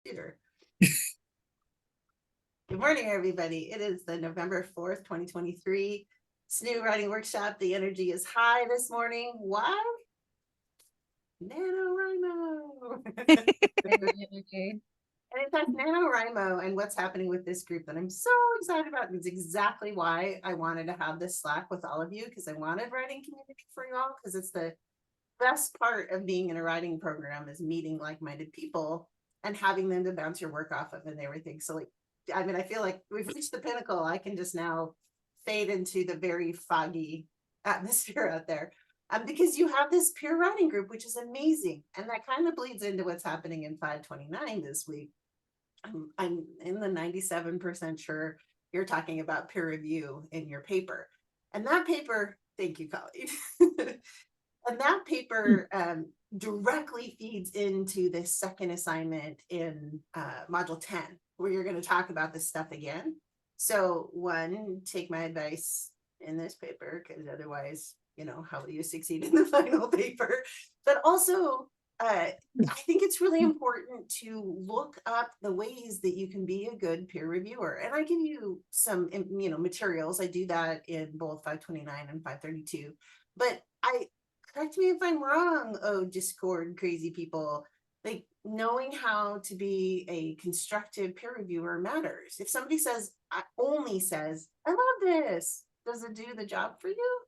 computer. Good morning, everybody. It is the November 4th, 2023 SNHU Writing Workshop. The energy is high this morning. Why? NaNoWriMo. And in fact, NaNoWriMo and what's happening with this group that I'm so excited about is exactly why I wanted to have this Slack with all of you, because I wanted writing community for you all, because it's the best part of being in a writing program is meeting like-minded people and having them to bounce your work off of and everything. So like, I mean, I feel like we've reached the pinnacle. I can just now fade into the very foggy atmosphere out there. Because you have this peer writing group, which is amazing. And that kind of bleeds into what's happening in 529 this week. I'm in the 97% sure you're talking about peer review in your paper. And that paper, thank you, Colleen. And that paper directly feeds into the second assignment in module 10, where you're going to talk about this stuff again. So one, take my advice in this paper, because otherwise, you know, how will you succeed in the final paper? But also, I think it's really important to look up the ways that you can be a good peer reviewer. And I give you some, you know, materials. I do that in both 529 and 532. But correct me if I'm wrong, oh, Discord crazy people. Like, knowing how to be a constructive peer reviewer matters. If somebody says, only says, I love this, does it do the job for you?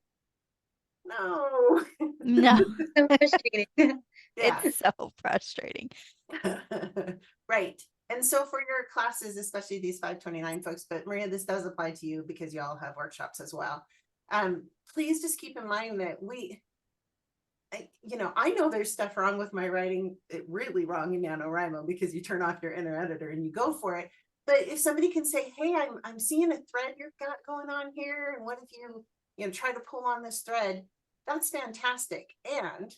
No. No. So frustrating. Yeah. It's so frustrating. Right. And so for your classes, especially these 529 folks, but Maria, this does apply to you because you all have workshops as well. Please just keep in mind that I know there's stuff wrong with my writing, really wrong in NaNoWriMo, because you turn off your inner editor and you go for it. But if somebody can say, hey, I'm seeing a thread you've got going on here, and what if you try to pull on this thread? That's fantastic. And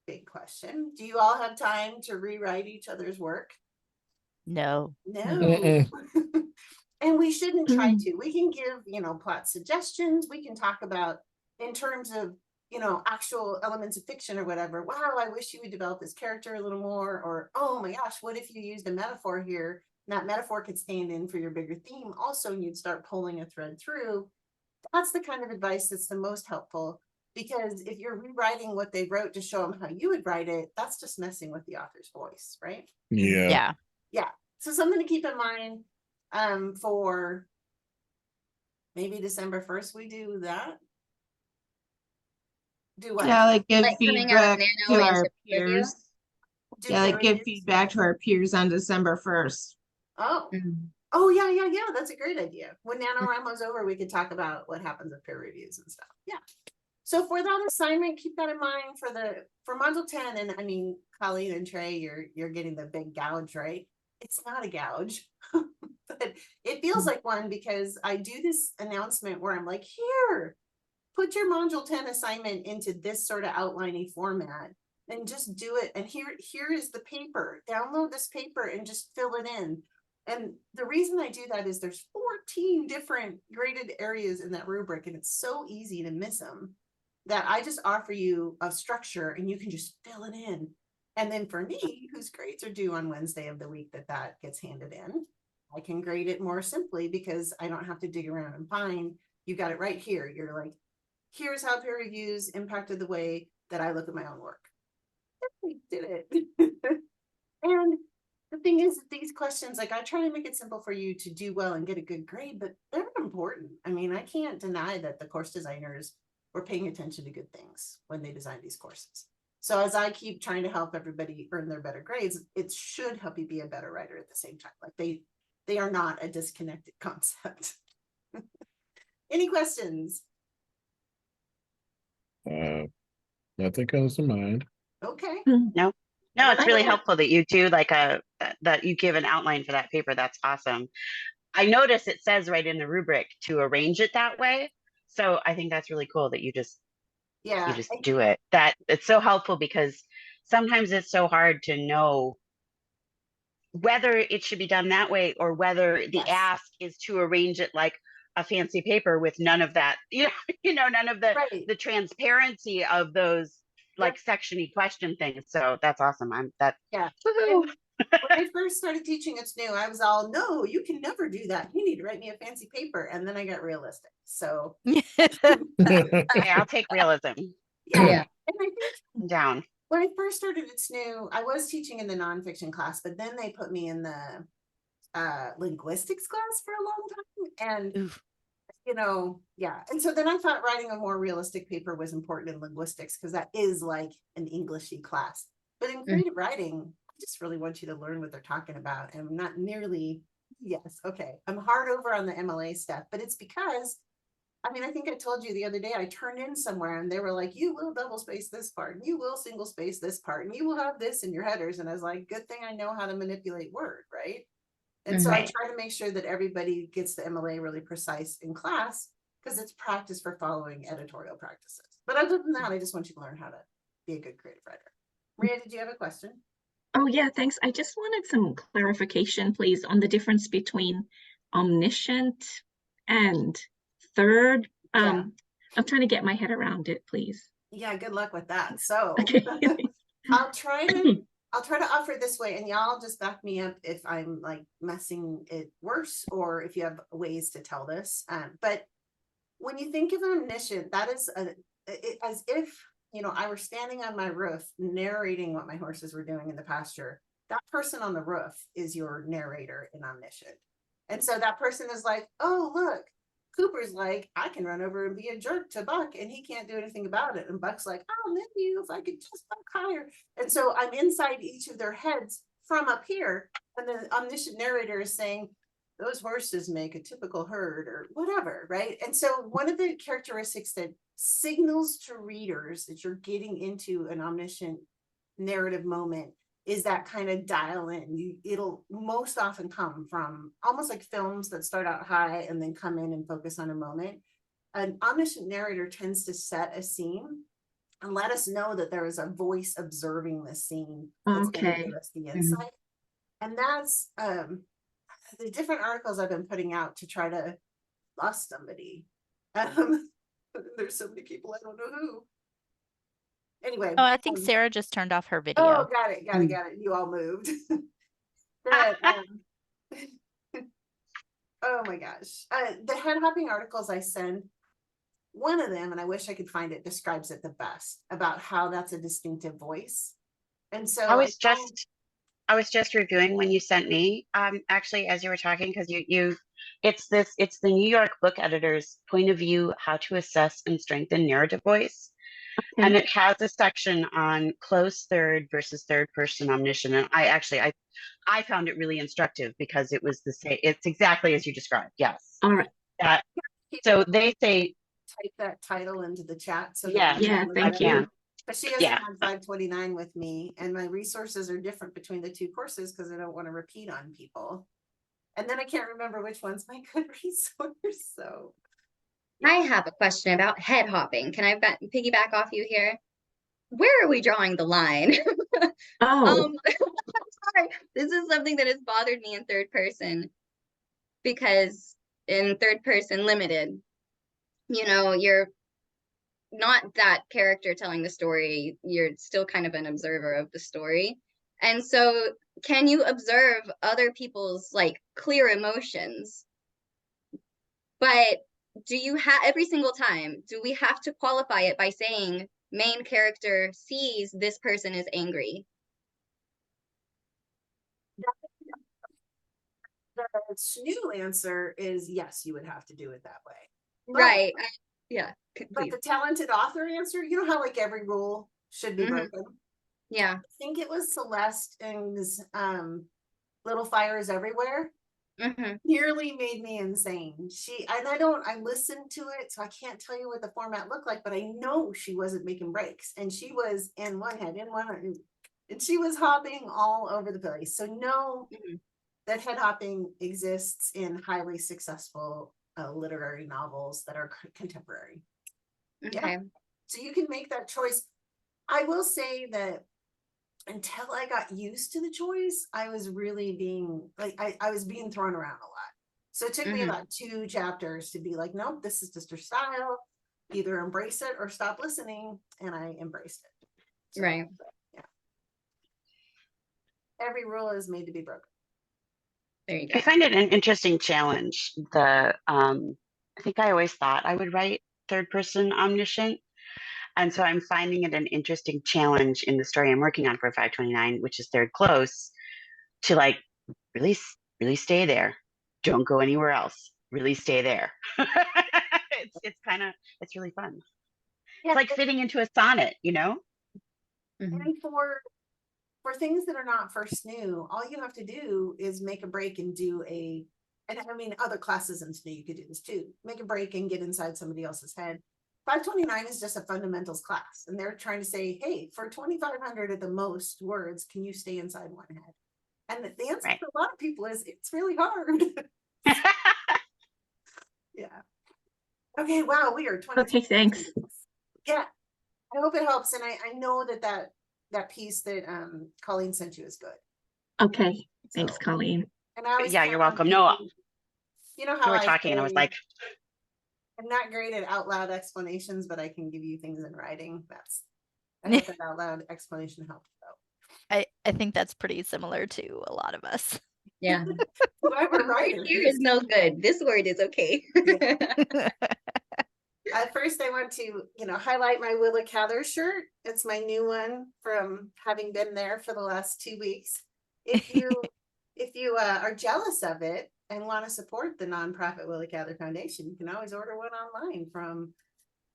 big question, do you all have time to rewrite each other's work? No. No. And we shouldn't try to. We can give, plot suggestions. We can talk about in terms of, actual elements of fiction or whatever. Wow, I wish you would develop this character a little more. Or, oh my gosh, what if you used a metaphor here? And that metaphor could stand in for your bigger theme also, and you'd start pulling a thread through. That's the kind of advice that's the most helpful, because if you're rewriting what they wrote to show them how you would write it, that's just messing with the author's voice, right? Yeah. So something to keep in mind for maybe December 1st, we do that. Do what? Yeah, like give Coming out of feedback to Nano our into peer review? peers. Yeah, like give feedback to our peers on December 1st. Oh. Oh, yeah. That's a great idea. When NaNoWriMo's over, we could talk about what happens with peer reviews and stuff. Yeah. So for that assignment, keep that in mind for module 10. And I mean, Colleen and Trey, you're getting the big gouge, right? It's not a gouge, but it feels like one, because I do this announcement where I'm like, here, put your module 10 assignment into this sort of outlining format and just do it. And here is the paper. Download this paper and just fill it in. And the reason I do that is there's 14 different graded areas in that rubric, and it's so easy to miss them that I just offer you a structure and you can just fill it in. And then for me, whose grades are due on Wednesday of the week that gets handed in, I can grade it more simply because I don't have to dig around and find. You got it right here. You're like, here's how peer reviews impacted the way that I look at my own work. We did it. And the thing is, these questions, like, I try to make it simple for you to do well and get a good grade, but they're important. I mean, I can't deny that the course designers were paying attention to good things when they designed these courses. So as I keep trying to help everybody earn their better grades, it should help you be a better writer at the same time. Like, they are not a disconnected concept. Any questions? Nothing comes to mind. Okay. No, it's really helpful that you do that you give an outline for that paper. That's awesome. I notice it says right in the rubric to arrange it that way. So I think that's really cool that you just do it. That it's so helpful, because sometimes it's so hard to know whether it should be done that way or whether the ask is to arrange it like a fancy paper with none of that, none of the transparency of those like section-y question things. So that's awesome. Yeah. When I first started teaching It's New, I was all, no, you can never do that. You need to write me a fancy paper. And then I got realistic. So Okay, I'll take realism yeah. Yeah. And I think down. when I first started It's New, I was teaching in the nonfiction class, but then they put me in the linguistics class for a long time. And Oof. you know, yeah. And so then I thought writing a more realistic paper was important in linguistics because that is like an Englishy class. But in creative writing, I just really want you to learn what they're talking about. And I'm not nearly, yes, okay. I'm hard over on the MLA stuff, but it's because, I mean, I think I told you the other day, I turned in somewhere and they were like, you will double space this part, and you will single space this part, and you will have this in your headers. And I was like, good thing I know how to manipulate Word, right? And so I Right. try to make sure that everybody gets the MLA really precise in class because it's practice for following editorial practices. But other than that, I just want you to learn how to be a good creative writer. Maria, did you have a question? Oh, yeah, thanks. I just wanted some clarification, please, on the difference between omniscient and third. Yeah. I'm trying to get my head around it, please. Yeah, good luck with that. So Okay. I'll try to offer it this way, and y'all just back me up if I'm like messing it worse or if you have ways to tell this. But when you think of omniscient, that is as if, you know, I were standing on my roof narrating what my horses were doing in the pasture. That person on the roof is your narrator in omniscient. And so that person is like, oh, look, Cooper's like, I can run over and be a jerk to Buck and he can't do anything about it. And Buck's like, oh, maybe if I could just buck higher. And so I'm inside each of their heads from up here. And the omniscient narrator is saying, those horses make a typical herd or whatever, right? And so one of the characteristics that signals to readers that you're getting into an omniscient narrative moment is that kind of dial in. It'll most often come from almost like films that start out high and then come in and focus on a moment. An omniscient narrator tends to set a scene and let us know that there is a voice observing the scene that's going to give us the insight. And that's the different articles I've been putting out to try to lost somebody. There's so many people, I don't know who. Anyway. Oh, I think Sarah just turned off her video. Oh, got it. You all moved. Oh my gosh. The head hopping articles I send, one of them, and I wish I could find it, describes it the best about how that's a distinctive voice. And so I was just reviewing when you sent me, actually, as you were talking, because it's the New York book editor's point of view, how to assess and strengthen narrative voice. Okay. And it has a section on close third versus third person omniscient. And I found it really instructive because it was it's exactly as you described. Yes. All right. So they say, type that title into the chat. So yeah, thank you. But she hasn't had 529 with me, and my resources are different between the two courses because I don't want to repeat on people. And then I can't remember which one's my good resource. So I have a question about head hopping. Can I piggyback off you here? Where are we drawing the line? Oh, Sorry. This is something that has bothered me in third person, because in third person limited, you know, you're not that character telling the story, you're still kind of an observer of the story. And so can you observe other people's like clear emotions? But do you have, every single time, do we have to qualify it by saying main character sees this person is angry? the SNHU answer is yes, you would have to do it that way. Right. But the talented author answer, you know how like every rule should be broken? Yeah. I think it was Celeste Ng's Little Fires Everywhere. Nearly made me insane. I listened to it, so I can't tell you what the format looked like, but I know she wasn't making breaks, and she was in one head, and she was hopping all over the place. So know that head hopping exists in highly successful literary novels that are contemporary. Okay. Yeah. So you can make that choice. I will say that until I got used to the choice, I was really being like, I was being thrown around a lot. So it took me about 2 chapters to be like, nope, this is just her style. Either embrace it or stop listening. And I embraced it. So, right. Yeah. every rule is made to be broken. There you I go. find it an interesting challenge. I think I always thought I would write third person omniscient. And so I'm finding it an interesting challenge in the story I'm working on for 529, which is third close, to like really stay there. Don't go anywhere else. Really stay there. It's really fun. Yeah, It's like fitting into a sonnet, you know? Mhm. and for things that are not for SNHU, all you have to do is make a break and do and I mean, other classes in SNHU, you could do this too. Make a break and get inside somebody else's head. 529 is just a fundamentals class, and they're trying to say, hey, for 2,500 at the most words, can you stay inside one head? And the answer Right. for a lot of people is it's really hard. Yeah. Okay, wow, we are 20. Okay, thanks. Yeah, I hope it helps, and I know that piece that Colleen sent you is good. Okay, thanks, So- Colleen. And I always Yeah, count you're on welcome. No, people. You know you how were I talking and I was say, like, I'm not great at out loud explanations, but I can give you things in writing. I hope that out loud explanation helped though. I think that's pretty similar to a lot of us. Yeah. Whoever The word writer here is no good. This word is okay. At first I want to, highlight my Willa Cather shirt. It's my new one from having been there for the last 2 weeks. If you are jealous of it and want to support the nonprofit Willa Cather Foundation, you can always order one online from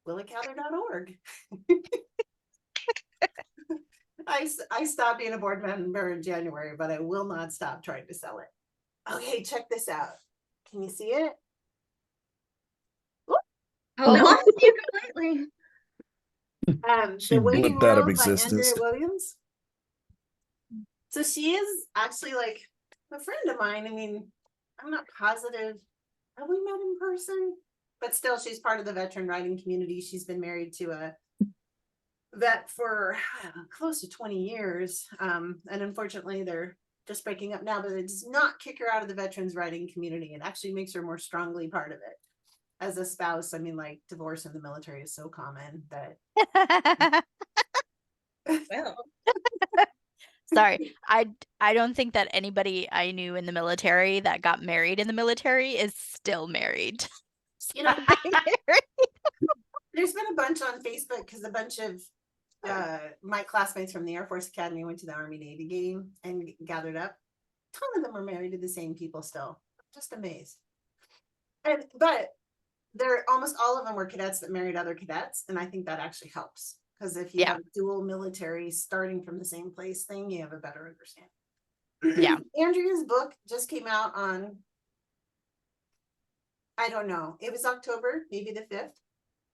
willacather.org. I stopped being a board member in January, but I will not stop trying to sell it. Okay, check this out. Can you see it? Oh, we No. lost you completely. She The Waiting blipped out of World by Andrea existence. Williams. So she is actually like a friend of mine. I mean, I'm not positive. Have we met in person? But still, she's part of the veteran writing community. She's been married to a vet for close to 20 years. And unfortunately, they're just breaking up now, but it does not kick her out of the veterans writing community. It actually makes her more strongly part of it. As a spouse, I mean, like divorce in the military is so common that Well, Sorry, I don't think that anybody I knew in the military that got married in the military is still married. Being married. there's been a bunch on Facebook because a bunch of my classmates from the Air Force Academy went to the Army Navy game and gathered up. A ton of them are married to the same people still. Just amazed. But they're almost all of them were cadets that married other cadets, and I think that actually helps because if you Yeah. have dual military starting from the same place thing, you have a better understanding. Yeah. Andrea's book just came out on, I don't know, it was October, maybe the 5th,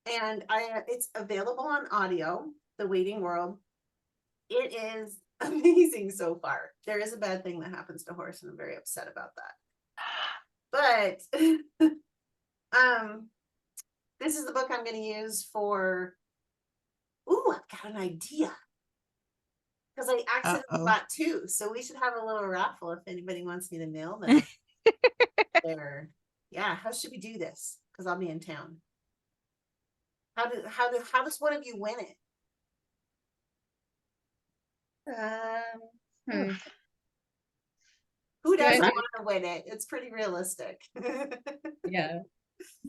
and it's available on audio, The Waiting World. It is amazing so far. There is a bad thing that happens to Horace, and I'm very upset about that. But this is the book I'm going to use for. Ooh, I've got an idea. Because I accidentally bought 2, so we should have a little raffle if anybody wants me to mail them. Yeah, how should we do this? Because I'll be in town. How does one of you win it? Who doesn't Right. want to win it? It's pretty realistic. Yeah.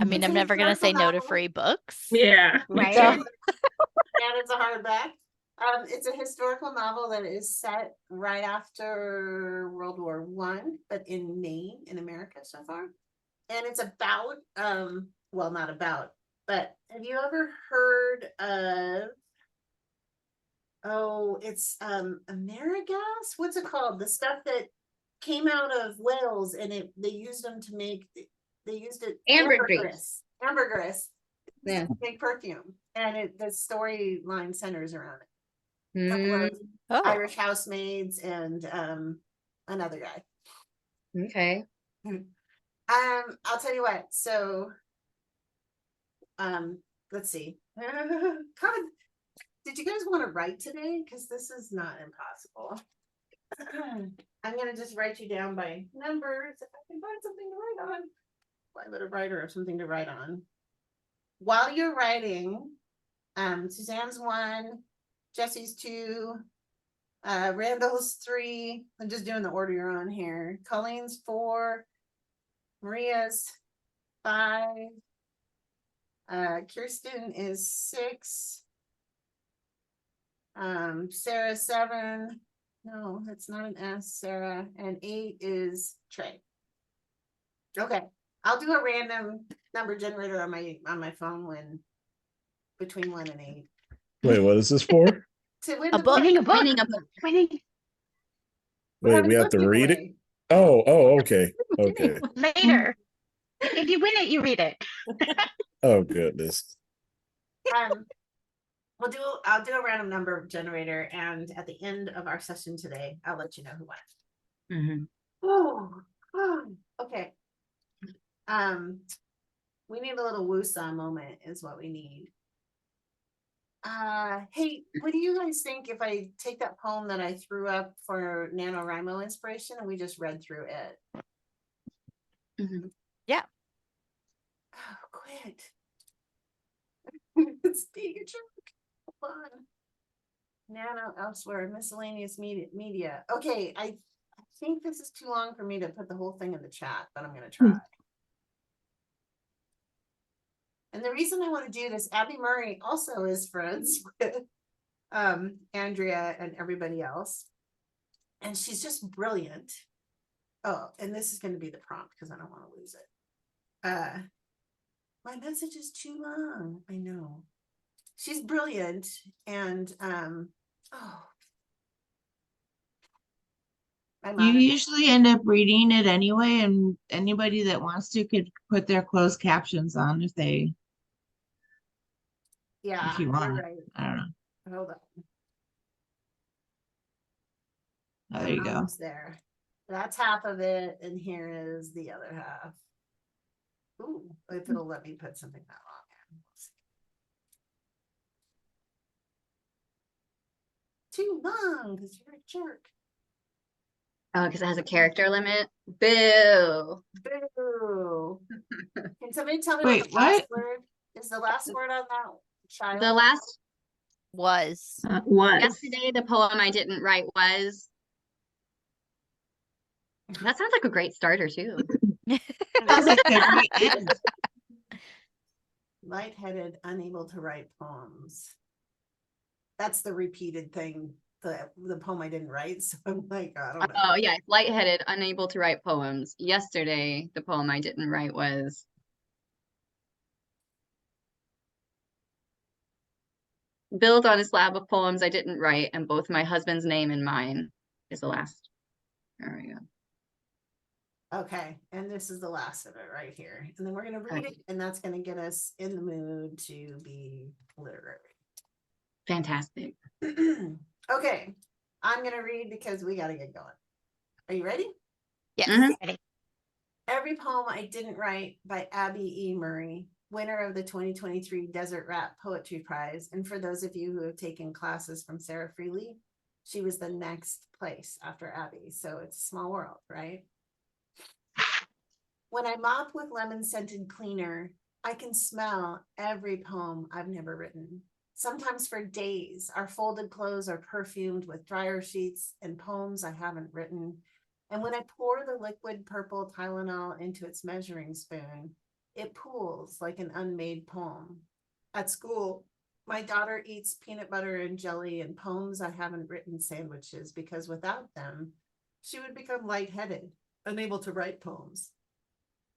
I mean, It's I'm a never gonna say historical no to novel. free books. Yeah. Right. So- And it's a hardback. It's a historical novel that is set right after World War I, but in Maine, in America so far. And it's about, well, not about, but have you ever heard of, it's Amerigas? What's it called? The stuff that came out of Wales and they used them to make, they used it. Ambergris. Ambergris. Yeah. To make perfume. And the storyline centers around it. Couple Mm, of Oh, Irish housemaids and another guy. okay. I'll tell you what. So, let's see. Comment. Did you guys want to write today? Because this is not impossible. I'm gonna just write you down by numbers if I can find something to write on. Find a writer or something to write on. While you're writing, Suzanne's 1, Jesse's 2, Randall's 3. I'm just doing the order you're on here. Colleen's 4. Maria's 5. Kirsten is 6. Sarah 7. No, that's not an S, Sarah. And 8 is Trey. Okay. I'll do a random number generator on my phone when between 1 and 8. Wait, what is this for? To win A the book. Winning a book. Winning a book. Winning We're Wait, having we a have to book read it? giveaway. Oh, okay. Okay. later. If you win it, you read it. Oh, goodness. I'll do a random number generator, and at the end of our session today, I'll let you know who won. Okay. We need a little woosah moment is what we need. Hey, what do you guys think if I take that poem that I threw up for NaNoWriMo inspiration and we just read through it? Yeah. Oh, quit. It's being a jerk. Hold on. Nano elsewhere, miscellaneous media. Okay, I think this is too long for me to put the whole thing in the chat, but I'm gonna try. And the reason I want to do this, Abby Murray also is friends with Andrea and everybody else. And she's just brilliant. Oh, and this is going to be the prompt because I don't want to lose it. My message is too long. I know. She's brilliant. And You usually end up reading it anyway, and anybody that wants to could put their closed captions on if they, yeah, if you you're want. right. I don't know. Hold on. Oh, there you I'm go. almost there. That's half of it, and here is the other half. Ooh, if it'll let me put something that long in. Too long because you're a jerk. Oh, because it has a character limit. Boo. Boo. Can somebody tell me Wait, what the last what? word is? The last word on that child? The last Was. Was. yesterday, the poem I didn't write was. That sounds like a great starter too. Sounds like a great end. Lightheaded, unable to write poems. That's the repeated thing. The poem I didn't write. So I'm like, I don't know. Oh yeah, lightheaded, unable to write poems. Yesterday, the poem I didn't write was. Built on a slab of poems I didn't write, and both my husband's name and mine is the last. There we go. Okay, and this is the last of it right here. And then we're going to read it, and that's going to get us in the mood to be literary. Fantastic. Okay, I'm going to read because we got to get going. Are you ready? Yes. Mhm. Every Poem I Didn't Write by Abby E. Murray, winner of the 2023 Desert Rat Poetry Prize. And for those of you who have taken classes from Sarah Freely, she was the next place after Abby. So it's a small world, right? When I mop with lemon-scented cleaner, I can smell every poem I've never written. Sometimes for days, our folded clothes are perfumed with dryer sheets and poems I haven't written. And when I pour the liquid purple Tylenol into its measuring spoon, it pools like an unmade poem. At school, my daughter eats peanut butter and jelly and poems I haven't written sandwiches because without them, she would become lightheaded, unable to write poems.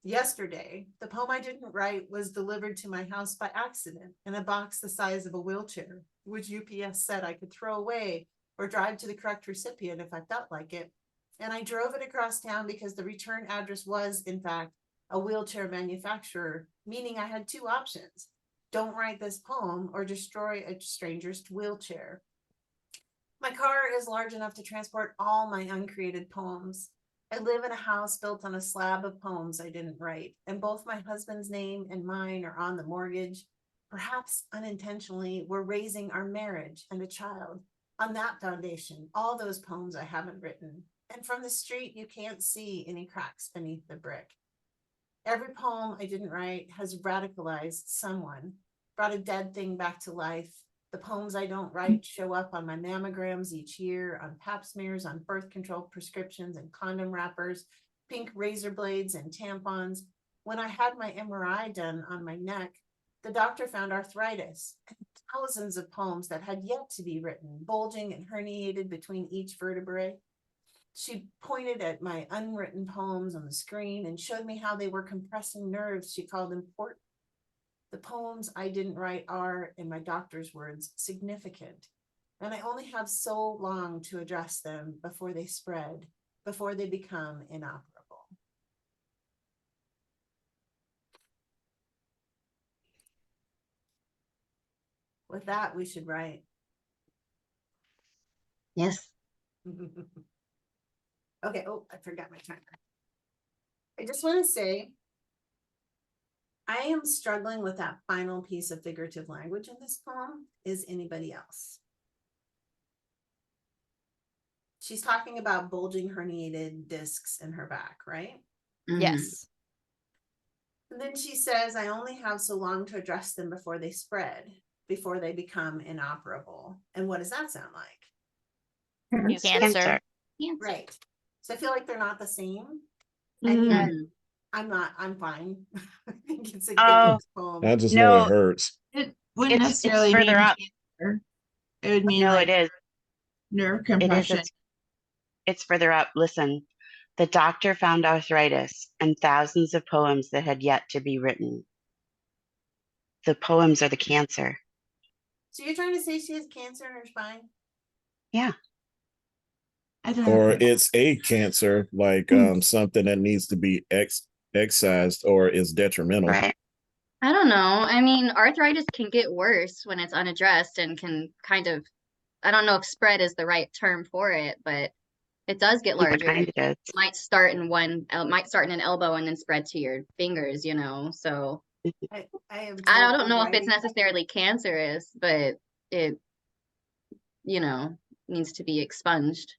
Yesterday, the poem I didn't write was delivered to my house by accident in a box the size of a wheelchair, which UPS said I could throw away or drive to the correct recipient if I felt like it. And I drove it across town because the return address was, in fact, a wheelchair manufacturer, meaning I had two options. Don't write this poem or destroy a stranger's wheelchair. My car is large enough to transport all my uncreated poems. I live in a house built on a slab of poems I didn't write, and both my husband's name and mine are on the mortgage. Perhaps unintentionally, we're raising our marriage and a child on that foundation, all those poems I haven't written. And from the street, you can't see any cracks beneath the brick. Every poem I didn't write has radicalized someone, brought a dead thing back to life, The poems I don't write show up on my mammograms each year, on pap smears, on birth control prescriptions and condom wrappers, pink razor blades and tampons. When I had my MRI done on my neck, the doctor found arthritis and thousands of poems that had yet to be written, bulging and herniated between each vertebrae. She pointed at my unwritten poems on the screen and showed me how they were compressing nerves she called important. The poems I didn't write are, in my doctor's words, significant. And I only have so long to address them before they spread, before they become inoperable. With that, we should write. Yes. Okay, oh, I forgot my timer. I just want to say, I am struggling with that final piece of figurative language in this poem. Is anybody else? She's talking about bulging herniated discs in her back, right? Mhm. Yes. And then she says, I only have so long to address them before they spread, before they become inoperable. And what does that sound like? Cancer. Cancer. Right. So I feel like they're not the same. Mm. And yet Mhm. I'm fine. I think it's a Oh, good poem. I just know No, it hurts. It wouldn't it's necessarily further mean up. cancer. It would mean No, like it is. nerve It is. compression. It's further up. Listen, the doctor found arthritis and thousands of poems that had yet to be written. The poems are the cancer. So you're trying to say she has cancer in her spine? Yeah. I don't Or know. it's a cancer, like something that needs to be excised or is detrimental. Right. I don't know. I mean, arthritis can get worse when it's unaddressed and can kind of, I don't know if spread is the right term for it, but it does get What larger. kind it is. Might start in might start in an elbow and then spread to your fingers, you know. So I am I don't totally know if it's writing. necessarily cancerous, but it, you know, needs to be expunged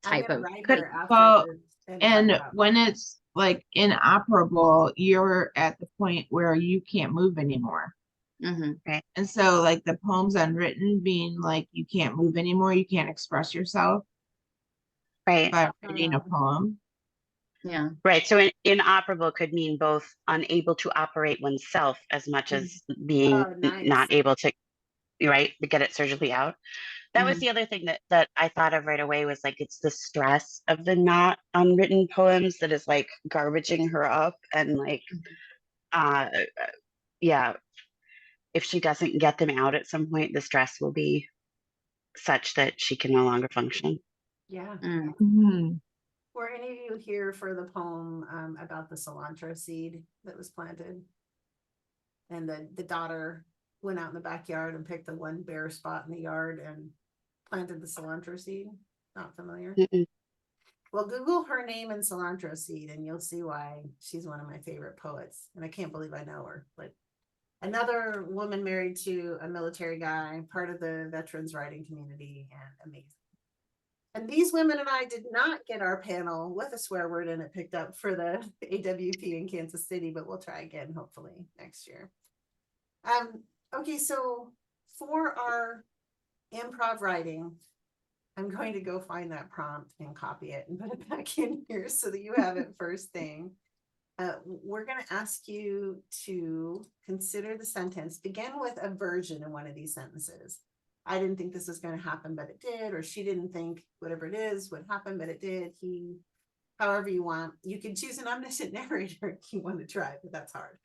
I'm type gonna of. write Could- her after Well, this and And talk about when it's like inoperable, you're at the point where you can't move anymore. Mhm. And so like the poems unwritten being like you can't move anymore, you can't express yourself Right. by writing a poem. Yeah. Right. So inoperable could mean both unable to operate oneself as much as being Oh, nice. not able to, right, to get it surgically out. That was Mhm. the other thing that I thought of right away was like it's the stress of the not unwritten poems that is like garbaging her up and like uh yeah, if she doesn't get them out at some point, the stress will be such that she can no longer function. Yeah. Mm. Mhm. Were any of you here for the poem about the cilantro seed that was planted? And the daughter went out in the backyard and picked the one bare spot in the yard and planted the cilantro seed. Not familiar? Mm-mm. Well, Google her name and cilantro seed and you'll see why she's one of my favorite poets. And I can't believe I know her. But another woman married to a military guy, part of the veterans writing community, and amazing. And these women and I did not get our panel with a swear word in it picked up for the AWP in Kansas City, but we'll try again hopefully next year. Okay, so for our improv writing, I'm going to go find that prompt and copy it and put it back in here so that you have it first thing. We're going to ask you to consider the sentence, begin with a version in one of these sentences. I didn't think this was going to happen, but it did, or she didn't think whatever it is would happen, but it did. He, however you want. You can choose an omniscient narrator if you want to try, but that's hard.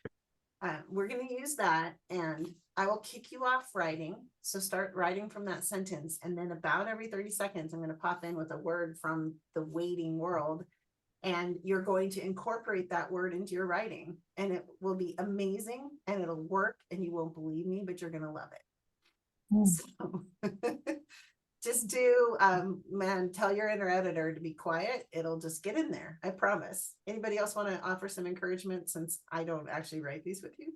We're going to use that, and I will kick you off writing. So start writing from that sentence, and then about every 30 seconds, I'm going to pop in with a word from the waiting world, and you're going to incorporate that word into your writing, and it will be amazing, and it'll work, and you won't believe me, but you're going to love it. So just do, man, tell your inner editor to be quiet. It'll just get in there. I promise. Anybody else want to offer some encouragement since I don't actually write these with you?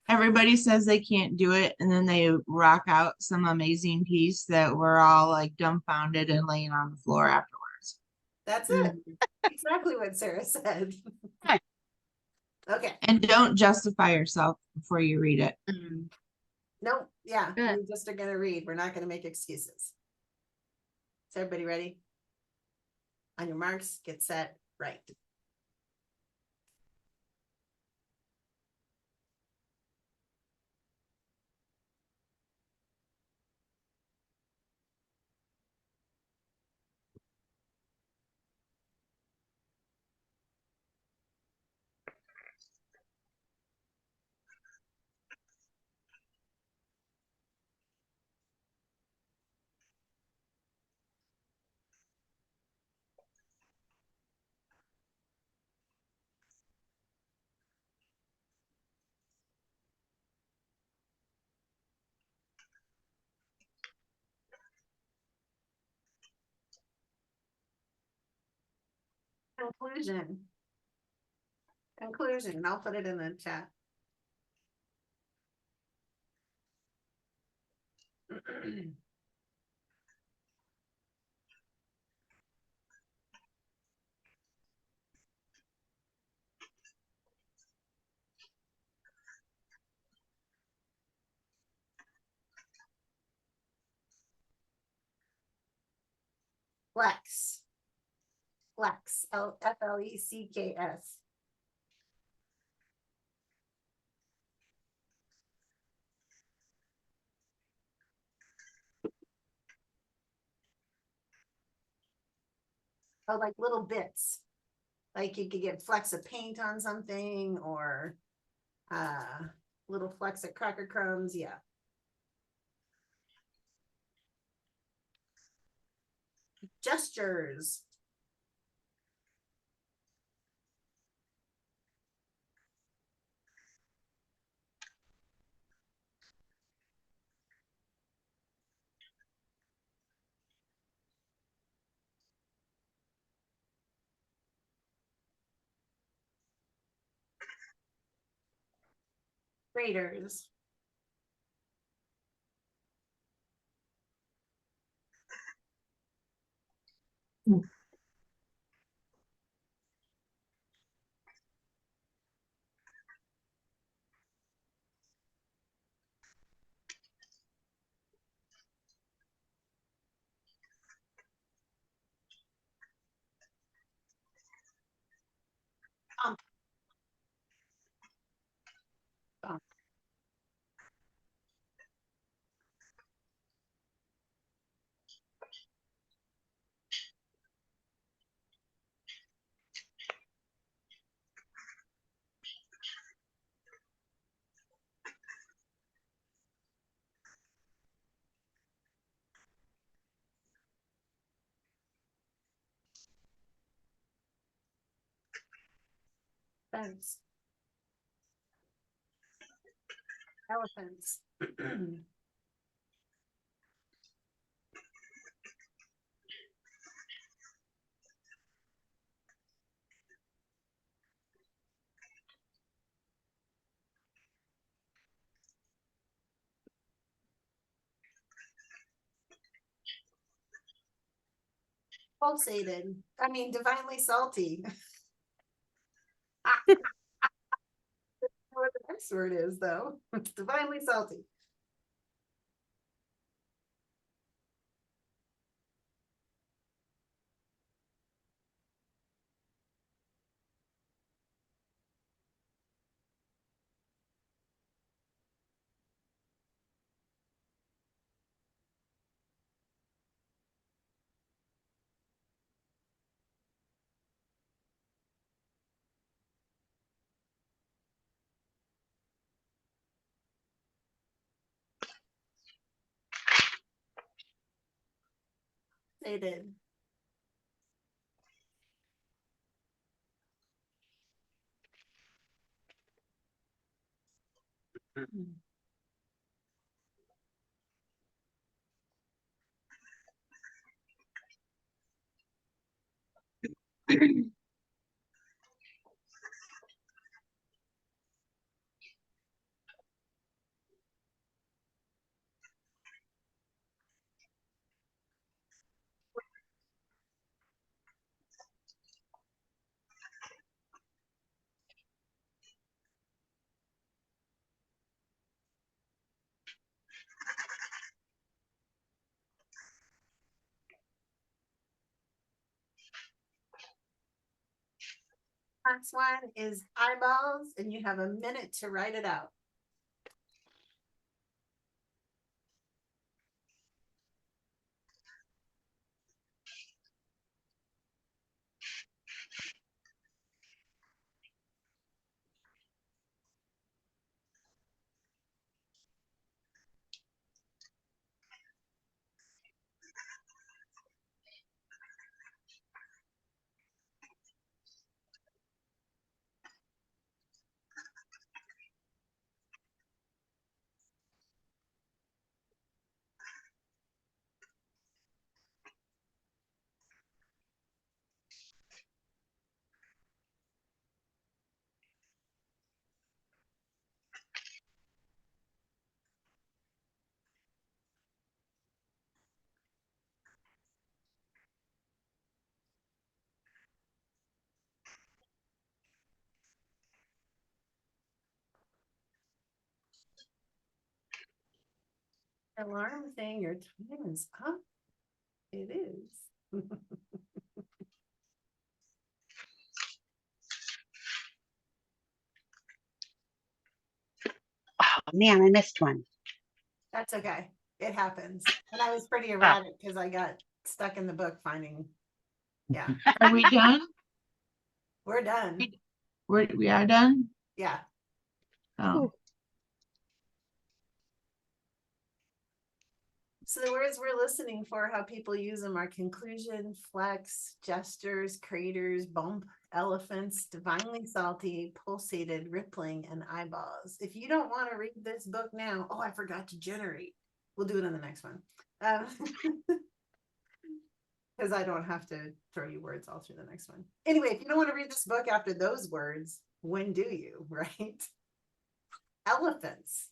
Everybody says they can't do it, and then they rock out some amazing piece that we're all like dumbfounded and laying on the floor afterwards. That's it. Exactly what Sarah said. Okay. And don't justify yourself before you read it. Mm. Nope, yeah, Good. we just are gonna read. We're not gonna make excuses. Is everybody ready? On your marks, get set, right. Conclusion. Conclusion, and I'll put it in the chat. Flex. Flex, Flecks. Oh, like little bits. Like you could get flecks of paint on something or little flecks of cracker crumbs, yeah. Gestures. Graders. Um, um, Fence. Elephants. Pulsated. I mean, divinely salty. What the next word is though. Divinely salty. Pulsated. Last one is eyeballs, and you have a minute to write it out. Alarm saying your time is up. It is. Oh man, I missed one. That's okay. It happens. And I was pretty erratic because I got stuck in the book finding. Yeah, Are we done? we're done. We are done? Yeah. Oh. So the words we're listening for, how people use them, are conclusion, flex, gestures, craters, bump, elephants, divinely salty, pulsated, rippling, and eyeballs. If you don't want to read this book now, oh, I forgot to generate. We'll do it on the next one. Because I don't have to throw you words all through the next one. Anyway, if you don't want to read this book after those words, when do you, right? Elephants.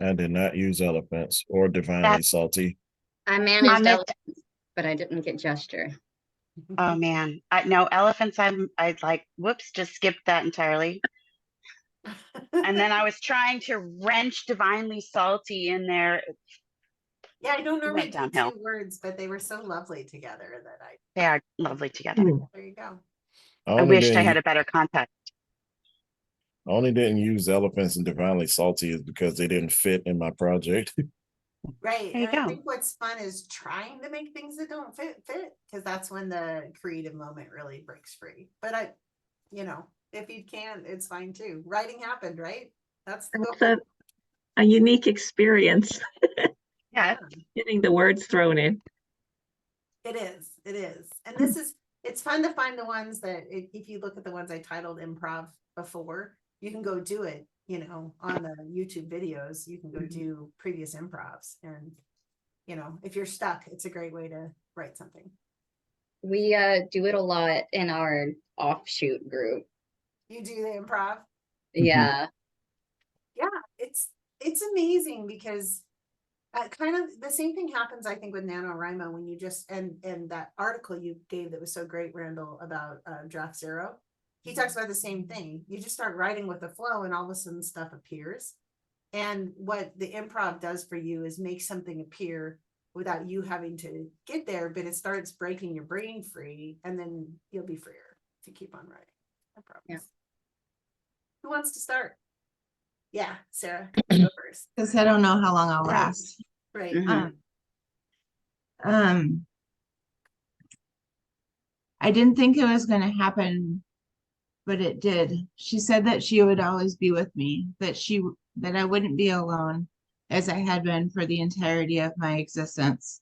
I did not use elephants or divinely That's- salty. I managed On the- elephants, but I didn't get gesture. Oh man, no elephants. I'd like, whoops, just skipped that entirely. And then I was trying to wrench divinely salty in there. Yeah, I don't normally went do downhill. 2 words, but they were so lovely together that I, They are lovely together. there you go. I wished I had a better context. Only didn't use elephants and divinely salty is because they didn't fit in my project. Right. There you And I go. think what's fun is trying to make things that don't fit, because that's when the creative moment really breaks free. But if you can, it's fine too. Writing happened, right? That's the That's a unique experience, Yeah. getting the words thrown in. It is. It is. And this is, it's fun to find the ones that, if you look at the ones I titled Improv before, you can go do it, on the YouTube videos, you can go do previous improvs. And, if you're stuck, it's a great way to write something. We do it a lot in our offshoot group. You do the improv. Yeah. Yeah, it's amazing because kind of the same thing happens, I think, with NaNoWriMo when you just and that article you gave that was so great, Randall, about draft 0. He talks about the same thing. You just start writing with the flow and all of a sudden stuff appears. And what the improv does for you is make something appear without you having to get there, but it starts breaking your brain free, and then you'll be freer to keep on writing. I promise. Yeah. Who wants to start? Yeah, Sarah, go first. Because I don't know how long I'll last. Right. Mhm. I didn't think it was going to happen, but it did. She said that she would always be with me, that I wouldn't be alone, as I had been for the entirety of my existence.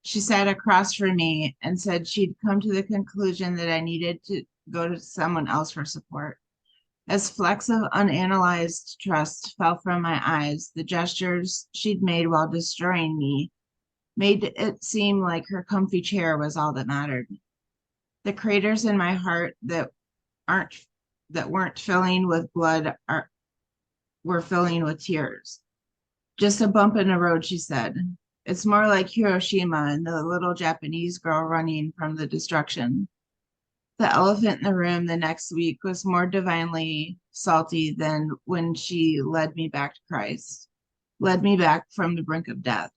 She sat across from me and said she'd come to the conclusion that I needed to go to someone else for support. As flecks of unanalyzed trust fell from my eyes, the gestures she'd made while destroying me made it seem like her comfy chair was all that mattered. The craters in my heart that weren't filling with blood were filling with tears. Just a bump in the road, she said. It's more like Hiroshima and the little Japanese girl running from the destruction. The elephant in the room the next week was more divinely salty than when she led me back to Christ, led me back from the brink of death.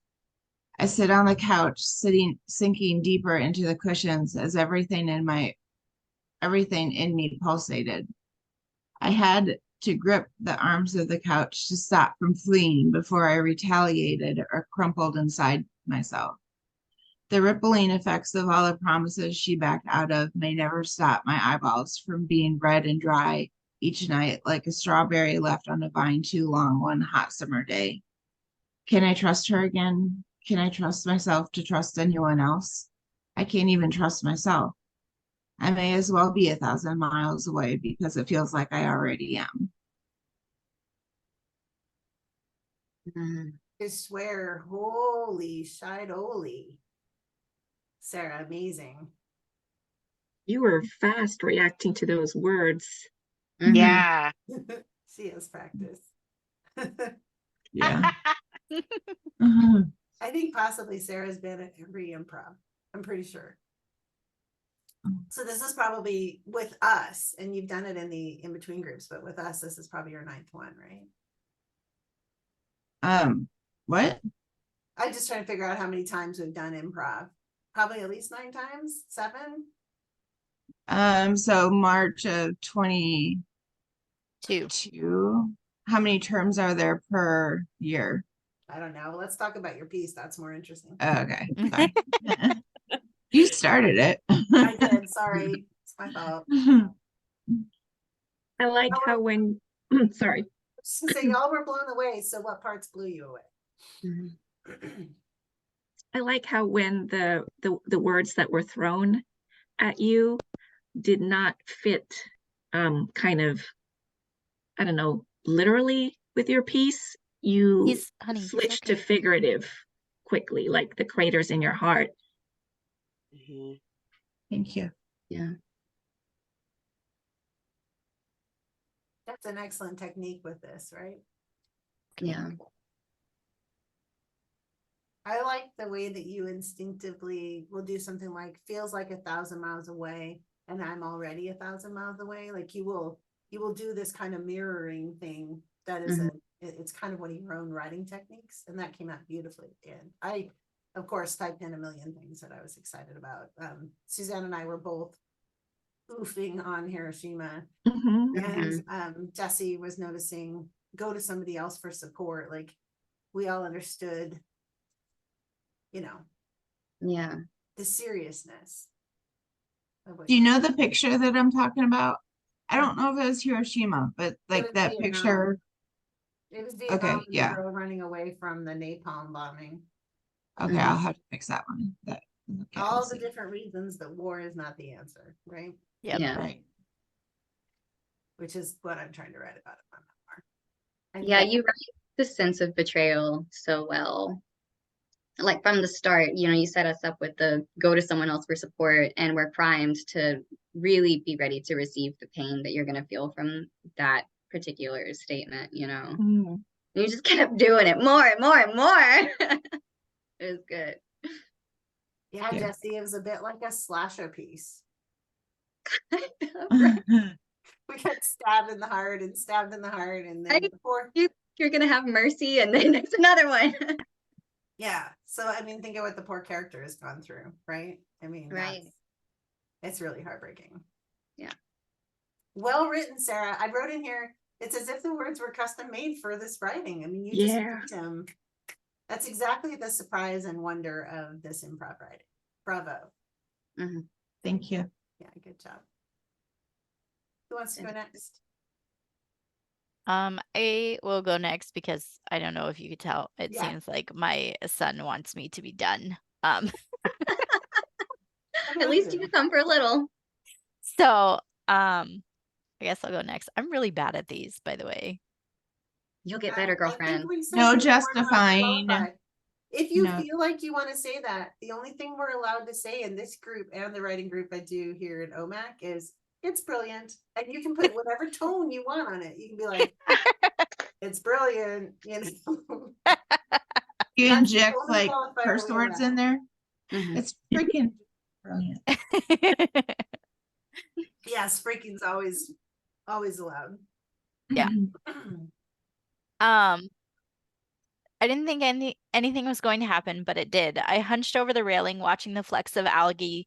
I sit on the couch, sinking deeper into the cushions as everything in my everything in me pulsated. I had to grip the arms of the couch to stop from fleeing before I retaliated or crumpled inside myself. The rippling effects of all the promises she backed out of may never stop my eyeballs from being red and dry each night like a strawberry left on a vine too long one hot summer day. Can I trust her again? Can I trust myself to trust anyone else? I can't even trust myself. I may as well be 1,000 miles away because it feels like I already am. I swear, holy shidoly. Sarah, amazing. You were fast reacting to those words. Yeah. She has practice. Yeah. Mhm. I think possibly Sarah's been at every improv. I'm pretty sure. So this is probably with us, and you've done it in the in-between groups, but with us, this is probably your 9th one, right? What? I'm just trying to figure out how many times we've done improv. Probably at least 9 times, 7. So March of 22. 2. How many terms are there per year? I don't know. Let's talk about your piece. That's more interesting. Okay, sorry. You started it. I did. Sorry, it's my fault. I like how when, sorry, Just to say, y'all were blown away. So what parts blew you away? I like how when the words that were thrown at you did not fit kind of, I don't know, literally with your piece, you Honey, he's switched to okay. figurative quickly, like the craters in your heart. Thank you. Yeah. That's an excellent technique with this, right? Yeah. I like the way that you instinctively will do something like feels like 1,000 miles away, and I'm already 1,000 miles away. Like you will do this kind of mirroring thing that is it's kind of one of your own writing techniques, and that came out beautifully at the end. I, of course, typed in a million things that I was excited about. Suzanne and I were both oofing on Hiroshima, and Jesse was noticing go to somebody else for support. Like we all understood, you know, Yeah. the seriousness. Do you know the picture that I'm talking about? I don't know if it was Hiroshima, but like that Vietnam. picture. It was Vietnam. Okay, and the yeah. girl running away from the napalm bombing. Okay, I'll have to fix that one. That okay, All we'll the see. different reasons that war is not the answer, right? Yep. Yeah. Right. Which is what I'm trying to write about in my memoir. Yeah, you write the sense of betrayal so well. Like from the start, you know, you set us up with the go to someone else for support, and we're primed to really be ready to receive the pain that you're going to feel from that particular statement, you know. And you just kept doing it more and more and more. It was good. Yeah, Yeah. Jesse, it was a bit like a slasher piece. Right. We got stabbed in the heart and stabbed in the heart, and then Right. before, You're going to have mercy, and then there's another one. yeah. So I mean, think of what the poor character has gone through, right? I mean, Right. it's really heartbreaking. Yeah. Well written, Sarah. I wrote in here, it's as if the words were custom made for this writing. I mean, you Yeah. just picked them. That's exactly the surprise and wonder of this improv writing. Bravo. Thank you. Yeah, good job. Who wants to go next? I will go next because I don't know if you could tell. It Yeah. seems like my son wants me to be done. At least you can come for a little. So I guess I'll go next. I'm really bad at these, by the way. You'll get better, I think girlfriend. we said No we weren't allowed to justifying. qualify. If you No. feel like you want to say that, the only thing we're allowed to say in this group and the writing group I do here at OMAC is it's brilliant. And you can put whatever tone you want on it. You can be like, it's brilliant, you know. You That's the inject only like qualifier curse we words allow. in there. Mhm. It's freaking brilliant. Yes, freaking's always allowed. Yeah. I didn't think anything was going to happen, but it did. I hunched over the railing, watching the flecks of algae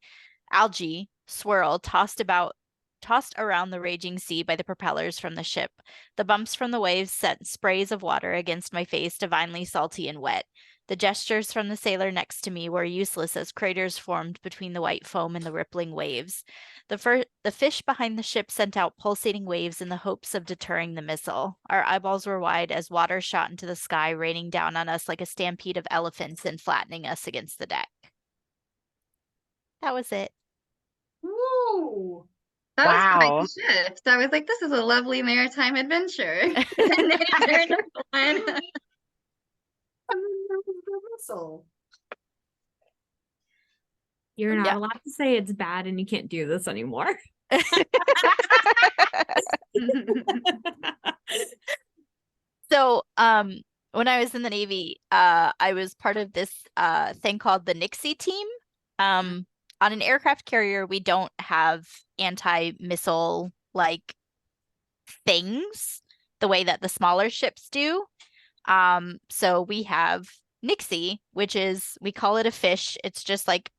swirl, tossed about tossed around the raging sea by the propellers from the ship. The bumps from the waves sent sprays of water against my face, divinely salty and wet. The gestures from the sailor next to me were useless as craters formed between the white foam and the rippling waves. The fish behind the ship sent out pulsating waves in the hopes of deterring the missile. Our eyeballs were wide as water shot into the sky, raining down on us like a stampede of elephants and flattening us against the deck. That was it. Ooh. That was quite Wow. the shift. I was like, this is a lovely maritime adventure. And then it turned into one. And then there was the whistle. You're not Yeah. allowed to say it's bad and you can't do this anymore. So, when I was in the Navy, I was part of this thing called the Nixie team. On an aircraft carrier, we don't have anti-missile like things the way that the smaller ships do. So we have Nixie, which is, we call it a fish. It's just like